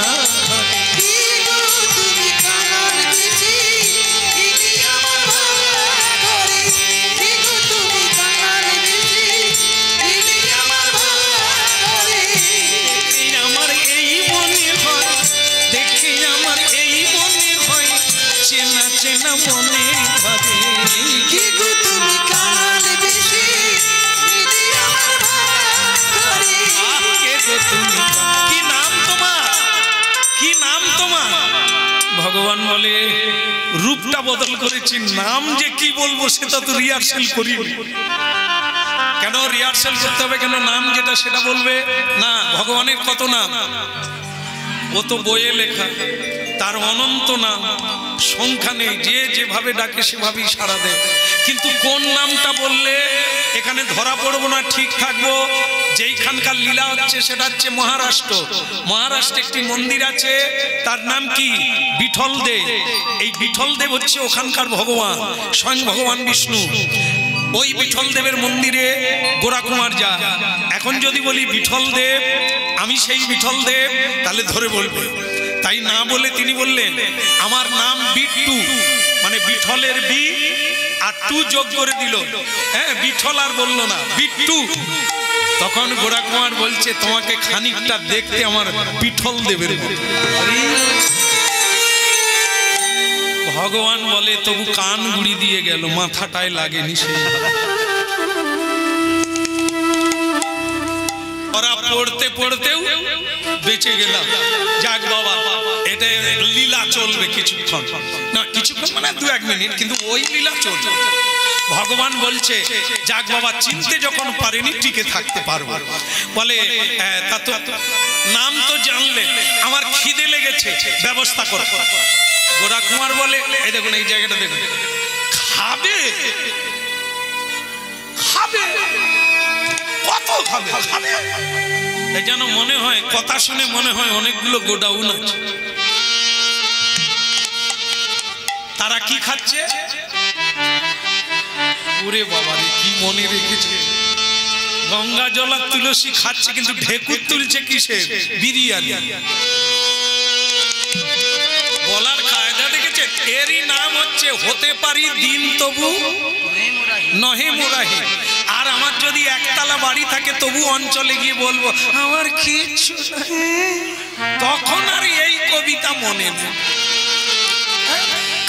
ঘরে কি গো তুমি কাঙালে বেশে এলে আমার ভাঙা ঘরে কি গো তুমি কাঙালে বেশে এলে আমার ভাঙা ঘরে দেখে আমার এই মনে হয় দেখে আমার এই মনে হয় চেনা চেনা মনে ভাবে কি গো তুমি কাঙালে বেশে এলে আমার ভাঙা ঘরে কে গো তুমি কি নাম তোমার কি নাম তোমার ভগবান বলে রূপটা বদল করেছি নাম যে কি বলবো সেটা তো রিহার্সেল করি কেন রিহার্সেল করতে হবে কেন নাম যেটা সেটা বলবে না ভগবানের কত নাম ও তো বইয়ে লেখা তার অনন্ত নাম সংখ্যা নেই যে যেভাবে ডাকে সেভাবেই সাড়া দেয় কিন্তু কোন নামটা বললে এখানে ধরা পড়বো না ঠিক থাকবো যেইখানকার লীলা হচ্ছে সেটা হচ্ছে মহারাষ্ট্রে একটি মন্দির আছে তার নাম কি বিঠল দেব এই বিঠল দেব হচ্ছে ওখানকার ভগবান স্বয়ং ভগবান বিষ্ণু ওই বিঠল দেবের মন্দিরে গোরা কুমার যায় এখন যদি বলি বিঠল দেব আমি সেই বিঠল দেব তাহলে ধরে বলবে তাই না বলে তিনি বললেন আমার নাম বিট্টু, মানে বিঠলের বি আর টু যোগ করে দিল, হ্যাঁ বিঠল আর বলল না, বিট্টু। তখন গোরা কুমার বলছে তোমাকে খানিকটা দেখতে আমার বিঠল দেবের মতো। ভগবান বলে তবু কান গুড়ি দিয়ে গেল, মাথাটায় লাগেনি। সেই ওরা পড়তে পড়তেও বেঁচে গেলাম। যাক বাবা, এটা লীলা চলবে কিছুক্ষণ, না কিছুক্ষণ মানে 2-1 মিনিট, কিন্তু ওই লীলা চলবে। ভগবান বলছে যাক বাবা, চিনতে যখন পারেনি টিকে থাকতে পারবো। বলে তা তো নাম তো জানলে, আমার খিদে লেগেছে, ব্যবস্থা করো। গোরা কুমার বলে এই দেখুন, এই জায়গাটা দেখুন, খাবে খাবে কত খাবে খাবে। এই যেন মনে হয়, কথা শুনে মনে হয় অনেকগুলো গোডাউন আছে। তারা কি খাচ্ছে? ওরে বাবারে, কি মনে রেখেছে, গঙ্গা জল আর তুলসী খাচ্ছে, কিন্তু ঢেকুর তুলছে কিসে? বিরিয়ানি। বলার কায়দা দেখেছে, এরই নাম হচ্ছে হতে পারি দিন তবু নহে মোরাহি। আর আমার যদি একতলা বাড়ি থাকে তবু অঞ্চলে গিয়ে বলবো আমার কিচ্ছু নেই, তখন আর এই কবিতা মনে নেই।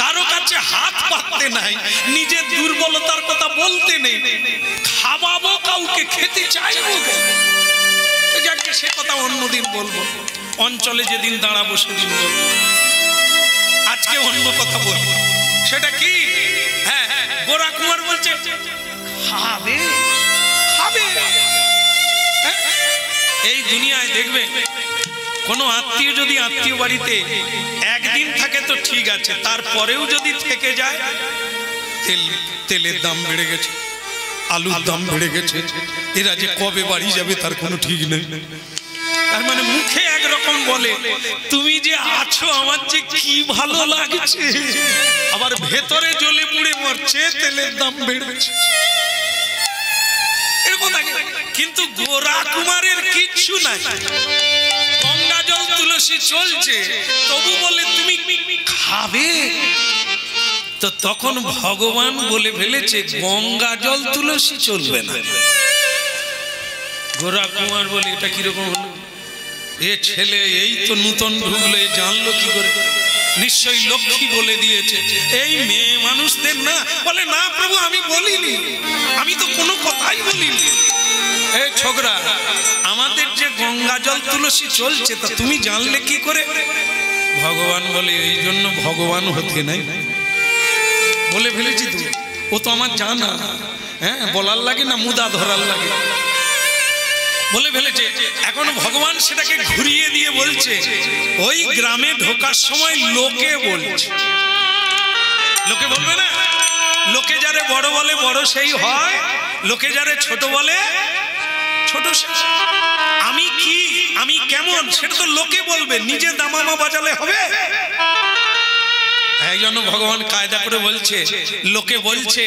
কারো কাছে হাত পাততে নাই, নিজের দুর্বলতার কথা বলতে নেই, খাওয়াবো কাউকে, খেতে চাইবো, যাকে সে কথা অন্যদিন বলবো, অঞ্চলে যেদিন দাঁড়াবো সেদিন বলবো। আজকে অন্য কথা বলবো, সেটা কি? হ্যাঁ, গোরা কুমার বলছে খাবে খাবে। এই দুনিয়ায় দেখবে কোনো আত্মীয় যদি আত্মীয় বাড়িতে একদিন থাকে তো ঠিক আছে, তারপরেও যদি থেকে যায়, তেলের দাম বেড়ে গেছে, আলুর দাম বেড়ে গেছে, এরা যে কবে বাড়ি যাবে তার কোনো ঠিক নেই। তার মানে মুখে একরকম বলে তুমি যে আছো আমার যে কি ভালো লাগছে, আবার ভেতরে জ্বলে পুড়ে মরছে, তেলের দাম বেড়েছে, এরকম লাগে। কিন্তু গোরা কুমারের কিচ্ছু নাই, গঙ্গা জল তুলসী চলছে, তবু বলে তুমি খাবে। তো তখন ভগবান বলে ফেলেছে গঙ্গা জল তুলসী চলবে না। গোরা কুমার বলে এটা কিরকম হলো? এ ছেলে এই তো নূতন ঢুকলো, জানলো কি করে? নিশ্চয়ই লক্ষ্মী বলে দিয়েছে। এই মেয়ে মানুষদের না, বলে না প্রভু আমি বলিনি, আমি তো কোনো কথাই বলিনি। এই ছোকরা, আমাদের যে গঙ্গা জল তুলসী চলছে তা তুমি জানলে কি করে? ভগবান বলে এই জন্য ভগবান হতে নাই, বলে ফেলেছি তুমি, ও তো আমার জানা, হ্যাঁ বলার লাগে না, মুদা ধরার লাগে, বলে ফেলেছে। এখন ভগবান সেটাকে ঘুরিয়ে দিয়ে বলছে ওই গ্রামে ঢোকার সময় লোকে বলছে, লোকে বলবে না, লোকে যারে বড় বলে বড় সেই হয়, লোকে যারে ছোট বলে ছোট। আমি কি, আমি কেমন, সেটা তো লোকে বলবে, নিজে দামামা বাজালে হবে? এই জন্য ভগবান কায়দা করে বলছে, লোকে বলছে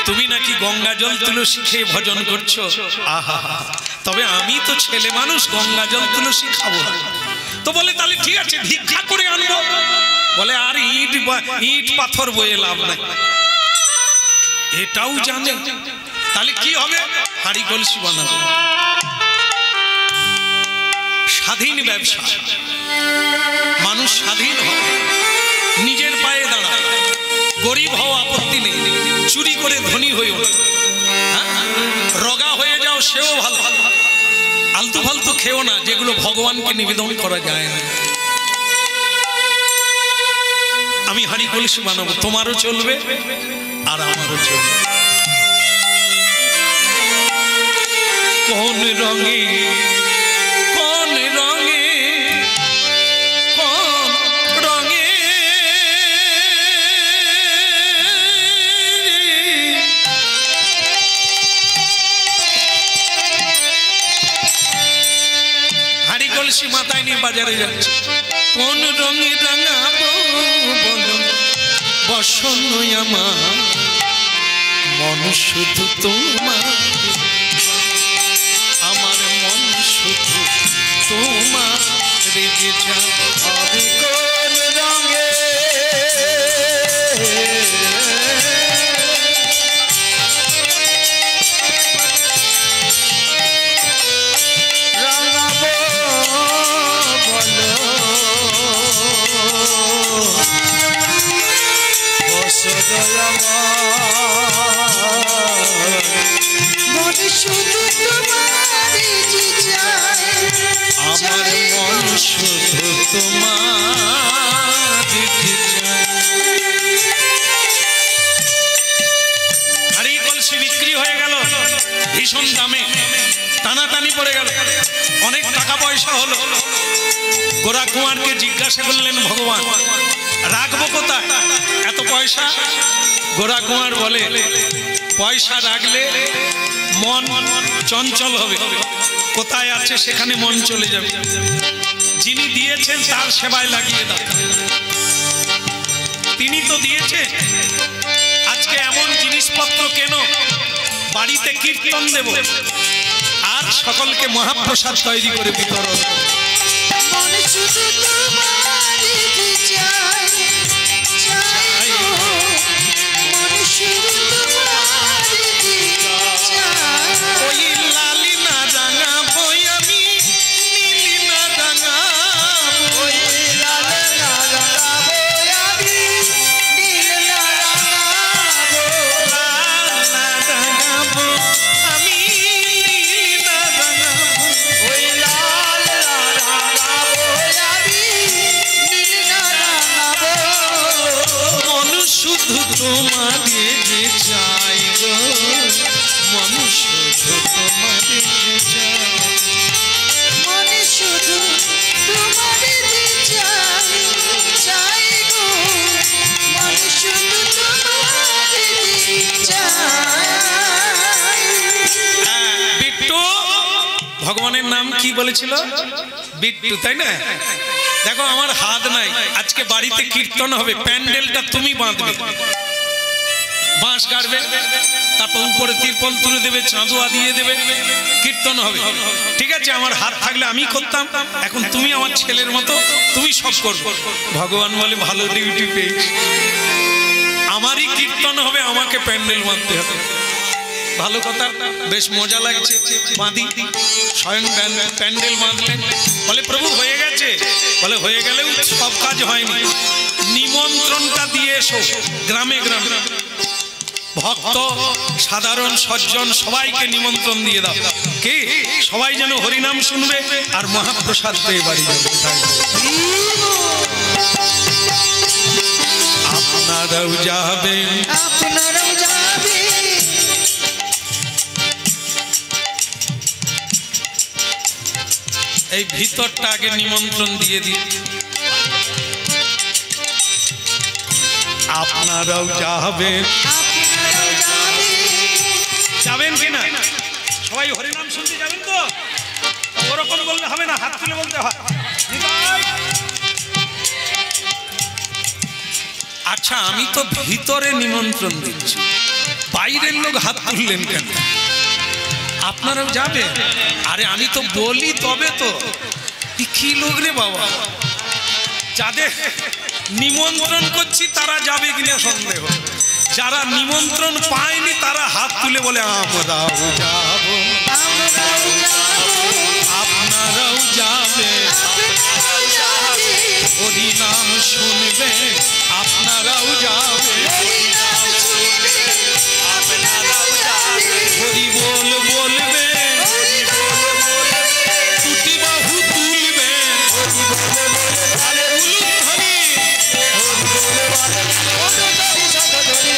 তুমি নাকি গঙ্গা জল তুলসী খেয়ে ভজন করছো, আহা, তবে আমি তো ছেলে মানুষ, গঙ্গা জল তুলসী খাবো না। তো বলে তাহলে ঠিক আছে ভিক্ষা করে আনবো। বলে আর ইট পাথর বয়ে লাভ নাই, এটাও জানে। তাহলে কি হবে? হাঁড়ি কলসি বানাবো, স্বাধীন ব্যবসা, মানুষ স্বাধীন হয়, নিজের পায়ে দাঁড়ায়, গরিব হও আপত্তি নেই, চুরি করে ধনী হইও না, রোগা হয়ে যাও সেও ভালো, আলতু ফালতু খেও না যেগুলো ভগবানকে নিবেদন করা যায় না। আমি হাঁড়ি কলসি বানাবো, তোমারও চলবে আর আমারও চলবে। কোন রঙে কোন রঙে কোন রঙে হাঁড়ি কলসি মাথায় নিয়ে বাজারে যাচ্ছে, কোন রঙে রাঙাবো বলো বসন আমার মন শুধু তোমার, আমার মন শুধু তোমার রেগে যা। মনে শুধু তোমারই যে চাই, আমার চাই মন গো। শুধু তোমার দিকে চায়। হাড়ি কলসি বিক্রি হয়ে গেল ভীষণ দামে, টানাটানি পড়ে গেল, অনেক টাকা পয়সা হলো। গোরা কুমারকে জিজ্ঞাসা করলেন ভগবান, রাখবো কোথায় এত পয়সা? গোরা কুমার বলে, পয়সা রাখলে মন চঞ্চল হবে, কোথায় আছে সেখানে মন চলে যাবে। যিনি দিয়েছেন তার সেবায় লাগিয়ে দাও। তিনি তো দিয়েছেন, আজকে এমন জিনিসপত্র কেন, বাড়িতে কীর্তন দেব আর সকলকে মহাপ্রসাদ তৈরি করে বিতরণ। মনে শুধু তোমারই যে চাই, চাই গো। মনে শুধু তোমারই যে চাই। ওই লালি না রাঙাবো আমি, নীলি না রাঙাবো, ওই লাল না রাঙাবো আমি, নীল না রাঙাবো। লাল না রাঙাবো আমি, নীলি না রাঙাবো। ওই লাল না রাঙাবো আমি, নীল না রাঙাবো। মন শুধু তোমারে যে চাই গো, মন শুধু তোমারে যে চাই। মনে শুধু তোমারই যে চাই, চাই গো। মনে শুধু তোমারই যে চাই। বিট্টু, ভগবানের নাম কি বলেছিল? বিট্টু, তাই না? দেখো আমার হাত নাই, আজকে বাড়িতে কীর্তন হবে, প্যান্ডেলটা তুমি বাঁধবে, বাঁশ গাড়বে, তারপর উপরে তিরপল তুলে দেবে, চাঁদোয়া দিয়ে দেবে, কীর্তন হবে, ঠিক আছে? আমার হাত থাকলে আমি করতাম, এখন তুমি আমার ছেলের মতো, তুমি সব করবে। ভগবান বলে, ভালো ডিউটি পেয়েছি, আমারই কীর্তন হবে, আমাকে প্যান্ডেল বাঁধতে হবে। ভালো কথা, বেশ মজা লাগছে, বাঁধি। স্বয়ং প্যান্ডেল বাঁধলেন, বলে প্রভু হয়ে গেছে? বলে হয়ে গেলেও সব কাজ হয়নি, নিমন্ত্রণটা দিয়ে এসো গ্রামে গ্রামে, ভক্ত সাধারণ সজ্জন সবাইকে নিমন্ত্রণ দিয়ে দাও, কি সবাই যেন হরিনাম শুনবে আর মহাপ্রসাদ পেয়ে বাড়ি যাবে। আপনারাও যাবেন, আপনারাও যাবে, এই ভিতরটা আগে নিমন্ত্রণ দিয়ে দিন। আপনারাও যাবেন, আপনারাও যাবে। যাবেন কিনা? সবাই হরিনাম শুনতে যাবেন তো? ওরকম বললে হবে না, হাত তুলে বলতে হয়। নিতাই। আচ্ছা, আমি তো ভিতরে নিমন্ত্রণ দিচ্ছি, বাইরের লোক হাত তুললেন কেন? আপনারাও যাবে? আরে আমি তো বলি তবে তো, কি লোক রে বাবা, যাদের নিমন্ত্রণ করছি তারা যাবে কিনা সন্দেহ, যারা নিমন্ত্রণ পায়নি তারা হাত তুলে বলে আমরাও যাব। আমরাও যাবো, আপনারাও যাবে, আপনারাও যাবে। হরিনাম শুনবে, আপনারাও যাবে, হরিনাম শুনবে, আপনারাও যাবে। হরি বল বলবে, হরি বল বলবে, দুটি বাহু তুলবে, উলুধ্বনি, অনুদারী শতধ্বনি,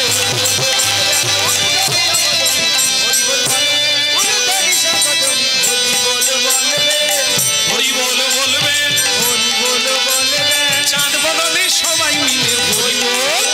অনুদারী শতধ্বনি। হরি বল বলবে, হরি বল বলবে, হরি বল বলবে। চাঁদ বদলে সবাই মিলে হরি বল,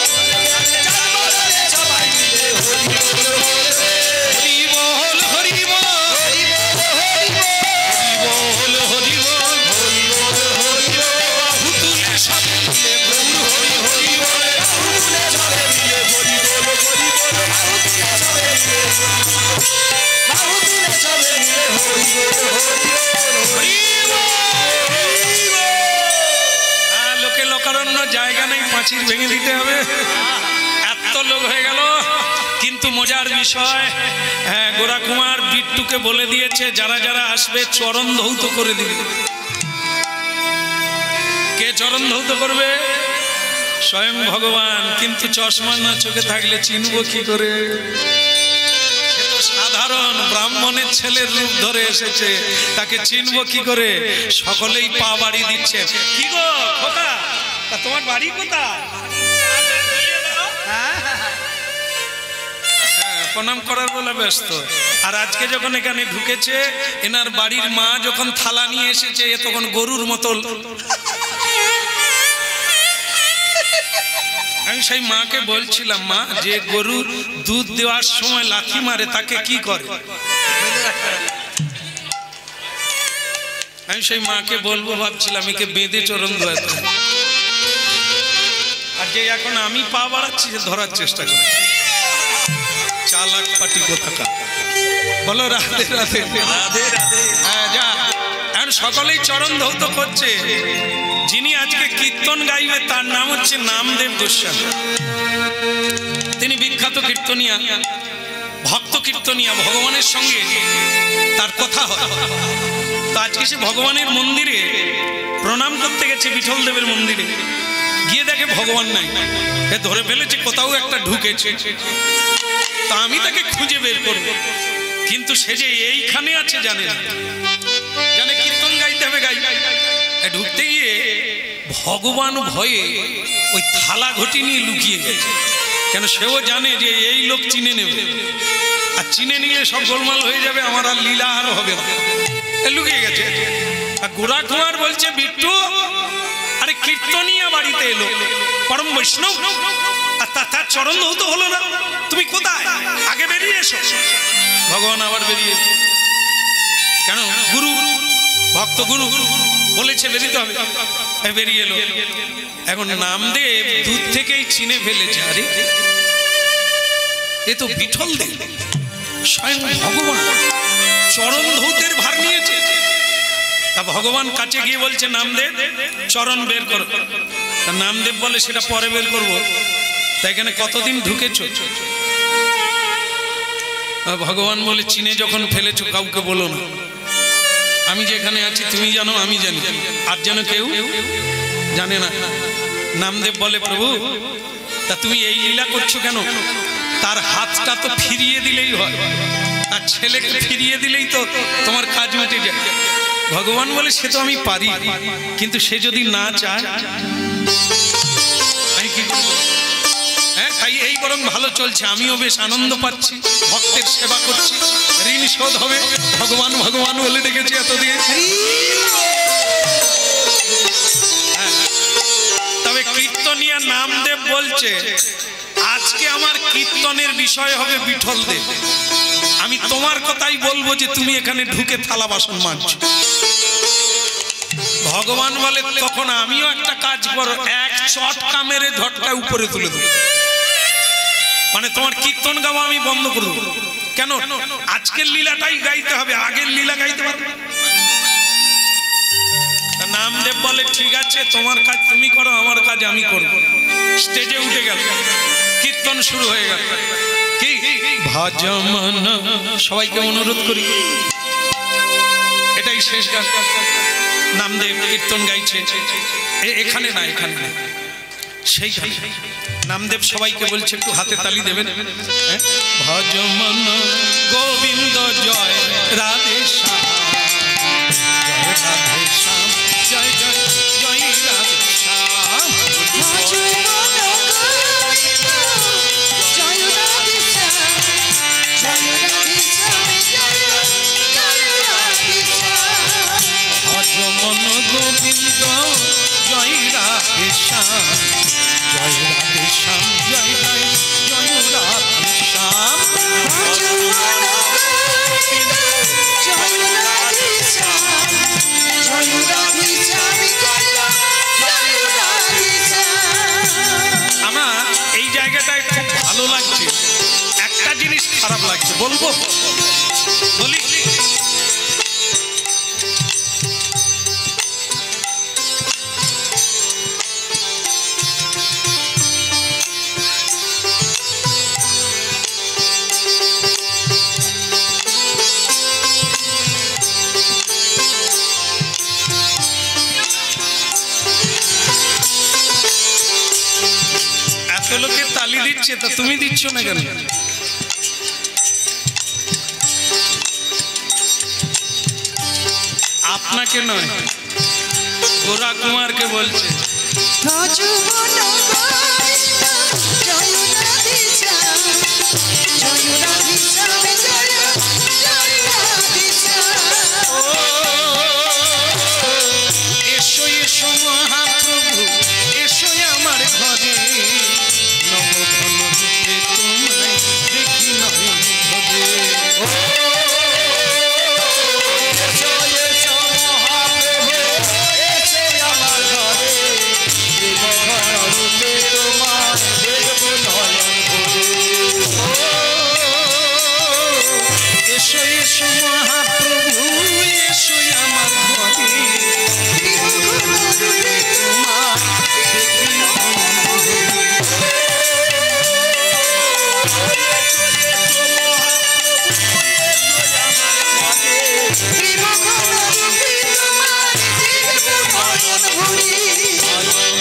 চাঁদ বদলে সবাই মিলে হরি বল বলবে। হরি বল, হরি বল, হরি বল, হরি বল, হরি বল, হরি বল, হরি বল, হরি বল। বাহু তুলে সবাই মিলে গৌর হরি হরি বলে, বাহু তুলে সবাই মিলে হরি বল, হরি বল। বাহু তুলে সবাই মিলে হরি বল, বাহু তুলে সবাই মিলে হরি বল, হরি বল। হরি বল। লোকে লোকারণ্য জায়গা নেই, পাঁচির ভেঙে দিতে হবে, এত লোক হয়ে গেল। কিন্তু মজার বিষয়, হ্যাঁ, গোরা কুমার বিট্টুকে বলে দিয়েছে যারা যারা আসবে চরণ ধৌত করে দিবে। কে চরণ ধৌত করবে? স্বয়ং ভগবান, কিন্তু চশমা না চোখে থাকলে চিনবো কি করে? সে তো সাধারণ ব্রাহ্মণের ছেলের রূপ ধরে এসেছে, তাকে চিনবো কি করে? সকলেই পা বাড়ি দিচ্ছে। কি গো খোকা, তা তোমার বাড়ি কোথায়? প্রণাম করার বলে ব্যস্ত। আর আজকে যখন এখানে ঢুকেছে, এনার বাড়ির মা যখন থালা নিয়ে এসেছে, এ তখন গরুর মতো। আমি সেই মাকে বলছিলাম, মা, যে গরুর দুধ দেওয়ার সময় লাথি মারে তাকে কি করে? আমি সেই মাকে বলবো ভাবছিলাম, একে বেঁধে চরণ ধোয়াতে। আর যে এখন আমি পা বাড়াচ্ছি, যে ধরার চেষ্টা করছি। চালাক পাটি কোথাকার। বলো রাধে রাধে রাধে রাধে। হ্যাঁ, যা। এখন সকলেই চরণ ধৌত করছে। যিনি আজকে কীর্তন গাইবে তার নাম হচ্ছে নামদেব গোস্বামী। তিনি বিখ্যাত কীর্তনিয়া, ভক্ত কীর্তনিয়া। ভগবানের সঙ্গে তার কথা হয়। তো আজকে সে ভগবানের মন্দিরে প্রণাম করতে গেছে, বিঠল দেবের মন্দিরে। গিয়ে দেখে ভগবান নাই। এ ধরে ফেলেছে কোথাও একটা ঢুকেছে। তা আমি তাকে খুঁজে বের করবো, কিন্তু সে যে এইখানে আছে জানে না। জানে কীর্তন গাইতে হবে, গাই। ঢুকতে গিয়ে ভগবান ভয়ে ওই থালা ঘটি নিয়ে লুকিয়ে গেছে। কেন সেও জানে যে এই লোক চিনে নেবে, আর চিনে নিলে সব গোলমাল হয়ে যাবে, আমার আর লীলা আর হবে না। লুকিয়ে গেছে। আর গোড়া কুমার বলছে, বিট্টু, আরে কীর্তনিয়া বাড়িতে এলো, পরম বৈষ্ণব, আর তার চরণ ধৌত হলো না, তুমি কোথায়? আগে বেরিয়ে এসো। ভগবান আবার বেরিয়ে, কেন গুরু, ভক্ত গুরু বলেছে বেরিতে হবে, বেরিয়ে এলো। এখন নামদেব দুধ থেকেই চিনে ফেলেছে, আরে এ তো বিঠল দেব, স্বয়ং ভগবান চরণ ধৌতের ভার নিয়েছে। তা ভগবান কাছে গিয়ে বলছে, নামদেব চরণ বের করো। তা নামদেব বলে, সেটা পরে বের করবো। তাই এখানে কতদিন ঢুকেছ? ভগবান বলে, চিনে যখন ফেলেছো কাউকে বলো না। আমি যেখানে আছি তুমি জানো, আমি জানি, আর যেন কেউ জানে না। নামদেব বলে, প্রভু, তা তুমি এই লীলা করছো কেন? তার হাতটা তো ফিরিয়ে দিলেই হয়, তার ছেলেকে ফিরিয়ে দিলেই তো তোমার কাজ মিটে যায়। ভগবান বলে, সে তো আমি পারি, কিন্তু সে যদি না চায় আমি কি করবো? হ্যাঁ, তাই এই বরং ভালো চলছে, আমিও বেশ আনন্দ পাচ্ছি, ভক্তের সেবা করছি, ঋণ শোধ হবে। ভগবান ভগবান বলে ডেকেছি এতদিন। তবে কীর্তনিয়া নামদেব বলছে, আজকে আমার কীর্তনের বিষয় হবে বিঠল দেব। আমি তোমার কথাই বলবো যে তুমি এখানে ঢুকে থালা বাসন মাজছো। ভগবান বলে, তখন আমিও একটা কাজ করো, এক চটকা মেরে ধটকা উপরে তুলে দেবো। মানে তোমার কীর্তন গাওয়া আমি বন্ধ করে দেবো। কেন? আজকের লীলাটাই গাইতে হবে, আগের লীলা গাইতে পারবে। নামদেব বলে, ঠিক আছে, তোমার কাজ তুমি করো, আমার কাজ আমি করব। স্টেজে উঠে গেল, কীর্তন শুরু হয়ে গেল। কি ভজমন, সবাইকে অনুরোধ করি, এটাই শেষ গান। নামদেব কীর্তন গাইছে, এখানে না, এখানে না, সেইখানে। নামদেব সবাইকে বলছে, একটু হাতে তালি দেবেন। ভজমন গোবিন্দ জয় রাধে শ্যাম, জয় রাধে শ্যাম, জয় জয় জয় রাধে শ্যাম। ভজমন গোবিন্দ জয় রাধে শ্যাম, জয় রাধে শ্যাম, জয় জয় জয় রাধে শ্যাম। আমার এই জায়গাটায় খুব ভালো লাগছে, একটা জিনিস খারাপ লাগছে, বলবো? বলি, দিচ্ছে, তা তুমি দিচ্ছ না কেন? আপনাকে নয়, গোরা কুমারকে বলছে। এসো এসো মহাপ্রভু, এসো আমার ঘরে, নবঘন রূপে তোমায় দেখি নয়ন ভরে। এসো এসো মহাপ্রভু, এসো আমার ঘরে, নবঘন রূপে তোমার দেখব নয়ন ভরে। এসো এসো মহাপ্রভু, এসো আমার ঘরে, তোমার দেখি নয়ন ভরে।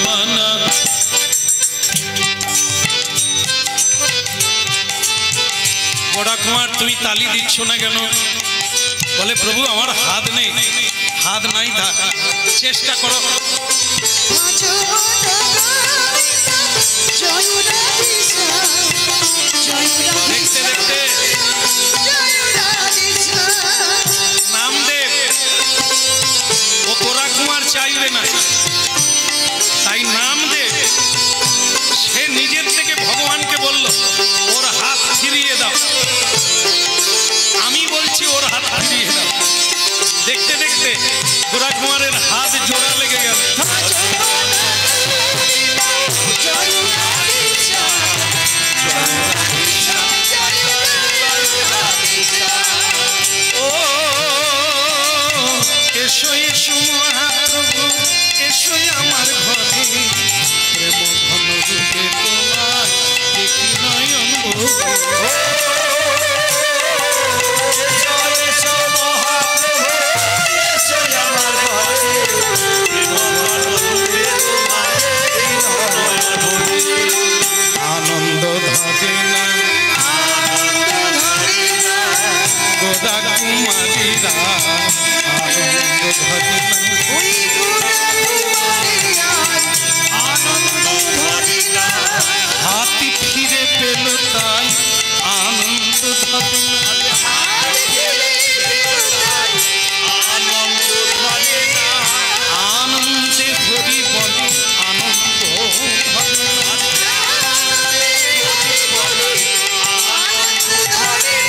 মানা বড়া কুমার, তুমি তালি দিচ্ছ না কেন? বলে প্রভু আমার হাত নেই। হাত নাই, থাক, চেষ্টা করো। দেখতে দেখতে নামদেব ও গোরা কুমার চাইবে না, তাই নামদেব সে নিজের থেকে ভগবানকে বলল ওর হাত ফিরিয়ে দাও। আমি বলছি ওর হাত ফিরিয়ে দাও। দেখতে দেখতে গোরা কুমারের হাত জোড়া লেগে গেল। ও এসো এসো মহাপ্রভু, এসো আমার ঘরে, প্রেম ঘন রূপে তোমার দেখি নয়ন ভরে। এসো এসো মহাপ্রভু, এসো আমার ঘরে, নবঘন রূপে তোমার দেখি নয়ন ভরে। আনন্দ ধরে না গোরা কুমারীরা, আনন্দ ধরে না, হাতি ফিরে পেল তাই আনন্দ ধরে না। আনন্দে হরি বলে আনন্দ ধরে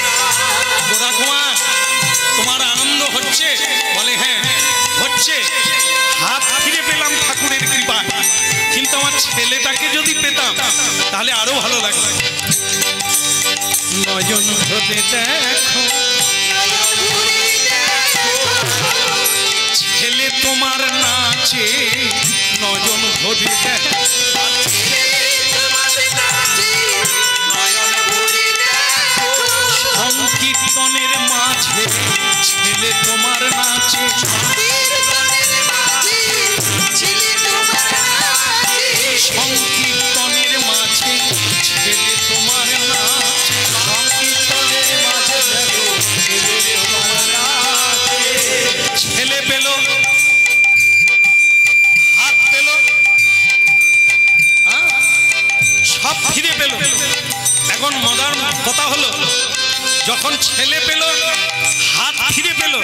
না। গোরা কুমার, তোমার আনন্দ হচ্ছে? বলে হ্যাঁ হচ্ছে। হাত ফিরে পেলাম ঠাকুরের কৃপা, কিন্তু আমার ছেলেটাকে যদি পেতাম তাহলে আরো ভালো লাগতো। নয়ন ভরে দেখো ছেলে তোমার নাচে, নয়ন ভরে দেখো সংকীর্তনের মাঝে, ছেলে তোমার নাচে, সংকীর্তনের মাঝে ছেলে তোমার নাচে, সংকীর্তনের মাঝে দেখো ছেলে তোমার নাচে। ছেলে পেল, হাত পেল, সব ফিরে পেল। এখন মজার কথা হলো, যখন ছেলে পেল, হাত ফিরে পেল,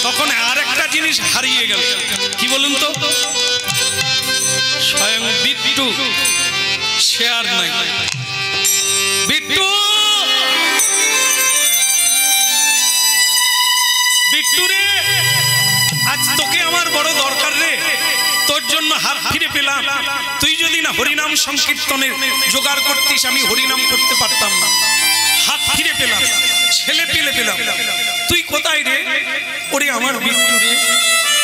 তখন আর একটা জিনিস হারিয়ে গেল। কি বলুন তো? স্বয়ং বিট্টু সে আর নাই। বিট্টু, বিট্টু রে, আজ তোকে আমার বড় দরকার রে, তোর জন্য হাত ফিরে পেলাম। তুই যদি না হরিনাম সংকীর্তনের জোগাড় করতিস, আমি হরিনাম করতে পারতাম না। হাত ফিরে পেলাম, ছেলে পেলে পেলাম, তুই কোথায় রে? ওরে আমার বিট্টু রে,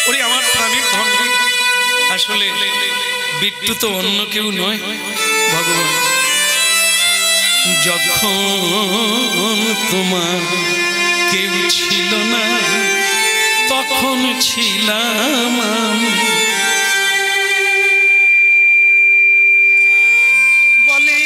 ওরে আমার প্রাণের ধন রে। আসলে বিট্টু তো অন্য কেউ নয়, ভগবান। যখন তোমার কেউ ছিল না, তখন ছিলাম আমি। বলে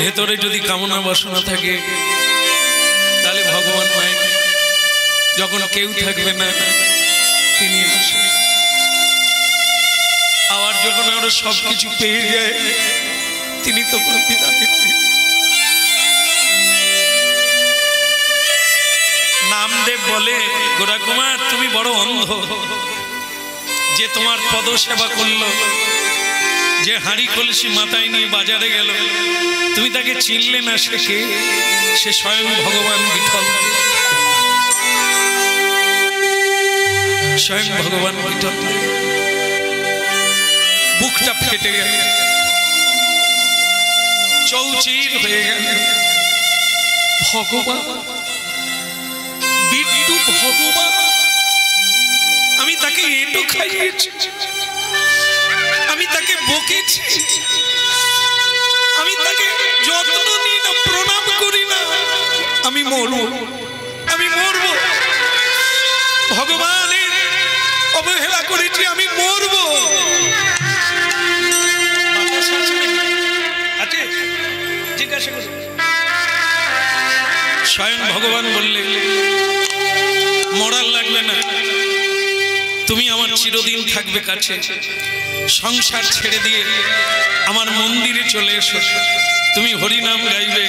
ভেতরে যদি কামনা বাসনা থাকে তাহলে ভগবান মায়ের যখন কেউ থাকবে না তিনি আসেন। আবার যখন আমরা সবকিছু পেয়ে যায় তিনি তখন বিদায় নেন। নামদেব বলে, গোরা কুমার তুমি বড় অন্ধ, যে তোমার পদ সেবা করলো, যে হাঁড়ি কলসি মাথায় নিয়ে বাজারে গেল, তুমি তাকে চিনলে না। সে কে? সে স্বয়ং ভগবান বিঠল। স্বয়ং ভগবান বিঠল। বুকটা ফেটে গেল, চৌচির হয়ে গেল। ভগবান বিট্টু ভগবান, আমি তাকে এঁটো খাইয়েছি, আমি তাকে বকেছি, আমি তাকে যত্ন নিই না, প্রণাম করি না। আমি মরবো, আমি মরবো, ভগবানের অবহেলা করেছি, আমি মরবো। জিজ্ঞাসা করি। স্বয়ং ভগবান বললে, মরার লাগবে না, তুমি আমার চিরদিন থাকবে কাছে। সংসার ছেড়ে দিয়ে আমার মন্দিরে চলে এসো, তুমি হরিনাম গাইবে।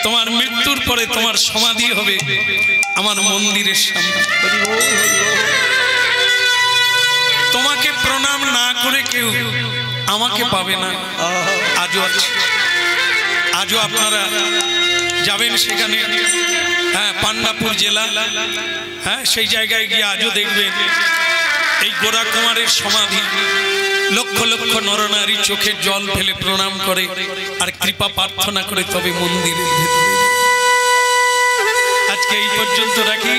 তোমার মৃত্যুর পরে তোমার সমাধি হবে আমার মন্দিরের সামনে। তোমাকে প্রণাম না করে কেউ আমাকে পাবে না। আজও আছে, আজও আপনারা যাবেন সেখানে, হ্যাঁ, পান্ডাপুর জেলা, হ্যাঁ, সেই জায়গায় গিয়ে আজও দেখবেন এই গোরা কুমারের সমাধি। লক্ষ লক্ষ নরনারী চোখের জল ফেলে প্রণাম করে আর কৃপা প্রার্থনা করে তবে মন্দিরের ভেতরে। আজকে এই পর্যন্ত রাখি।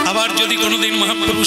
আবার যদি কোনোদিন মহাপ্রভু